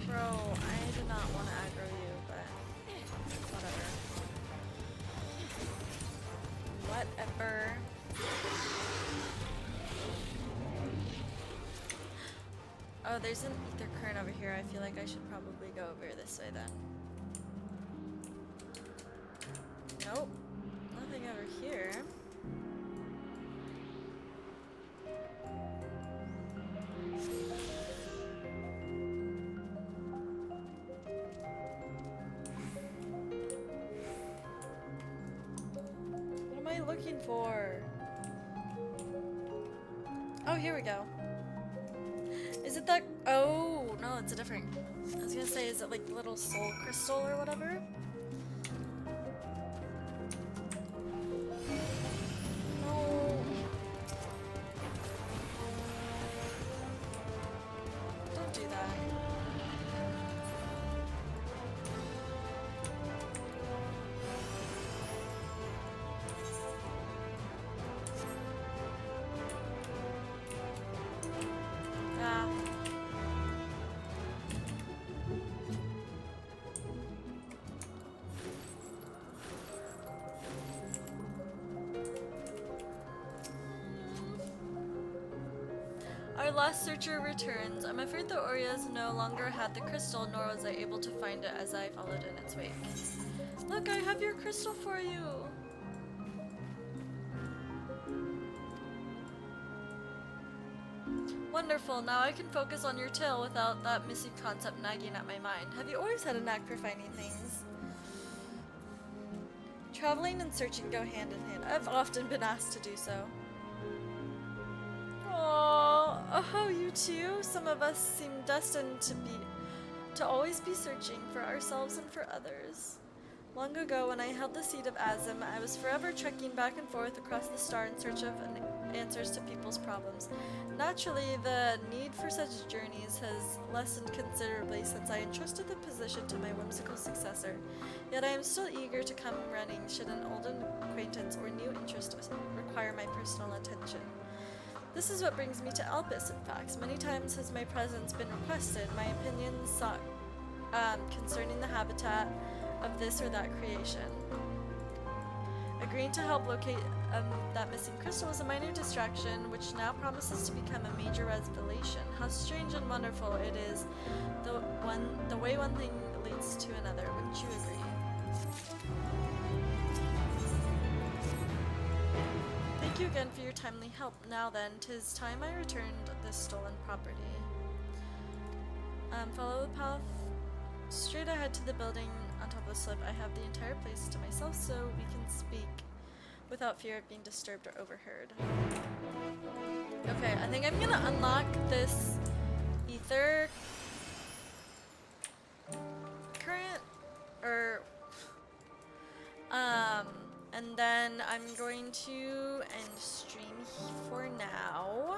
Bro, I did not want to aggro you, but whatever. Whatever. Oh, there's an ether current over here. I feel like I should probably go over this way then. Nope. Nothing over here. looking for? Oh, here we go. Is it that? Oh, no, it's a different. I was gonna say, is it like the little soul crystal or whatever? No. Don't do that. Ah. Our last searcher returns. I'm afraid the Oreos no longer had the crystal, nor was I able to find it as I followed in its wake. Look, I have your crystal for you! Wonderful, now I can focus on your tale without that missing concept nagging at my mind. Have you always had a knack for finding things? Traveling and searching go hand in hand. I've often been asked to do so. Oh, you too? Some of us seem destined to always be searching for ourselves and for others. Long ago, when I held the seat of Azim, I was forever trekking back and forth across the star in search of answers to people's problems. Naturally, the need for such journeys has lessened considerably since I entrusted the position to my whimsical successor. Yet I am still eager to come running should an old acquaintance or new interest require my personal attention. This is what brings me to Elpis, in fact. Many times has my presence been requested, my opinions sought concerning the habitat of this or that creation. Agreeing to help locate that missing crystal was a minor distraction, which now promises to become a major revelation. How strange and wonderful it is, the way one thing leads to another. Wouldn't you agree? Thank you again for your timely help. Now then, 'tis time I returned this stolen property. Follow the path straight ahead to the building on top of the slip. I have the entire place to myself, so we can speak without fear of being disturbed or overheard. Okay, I think I'm gonna unlock this ether current, or and then I'm going to end stream for now.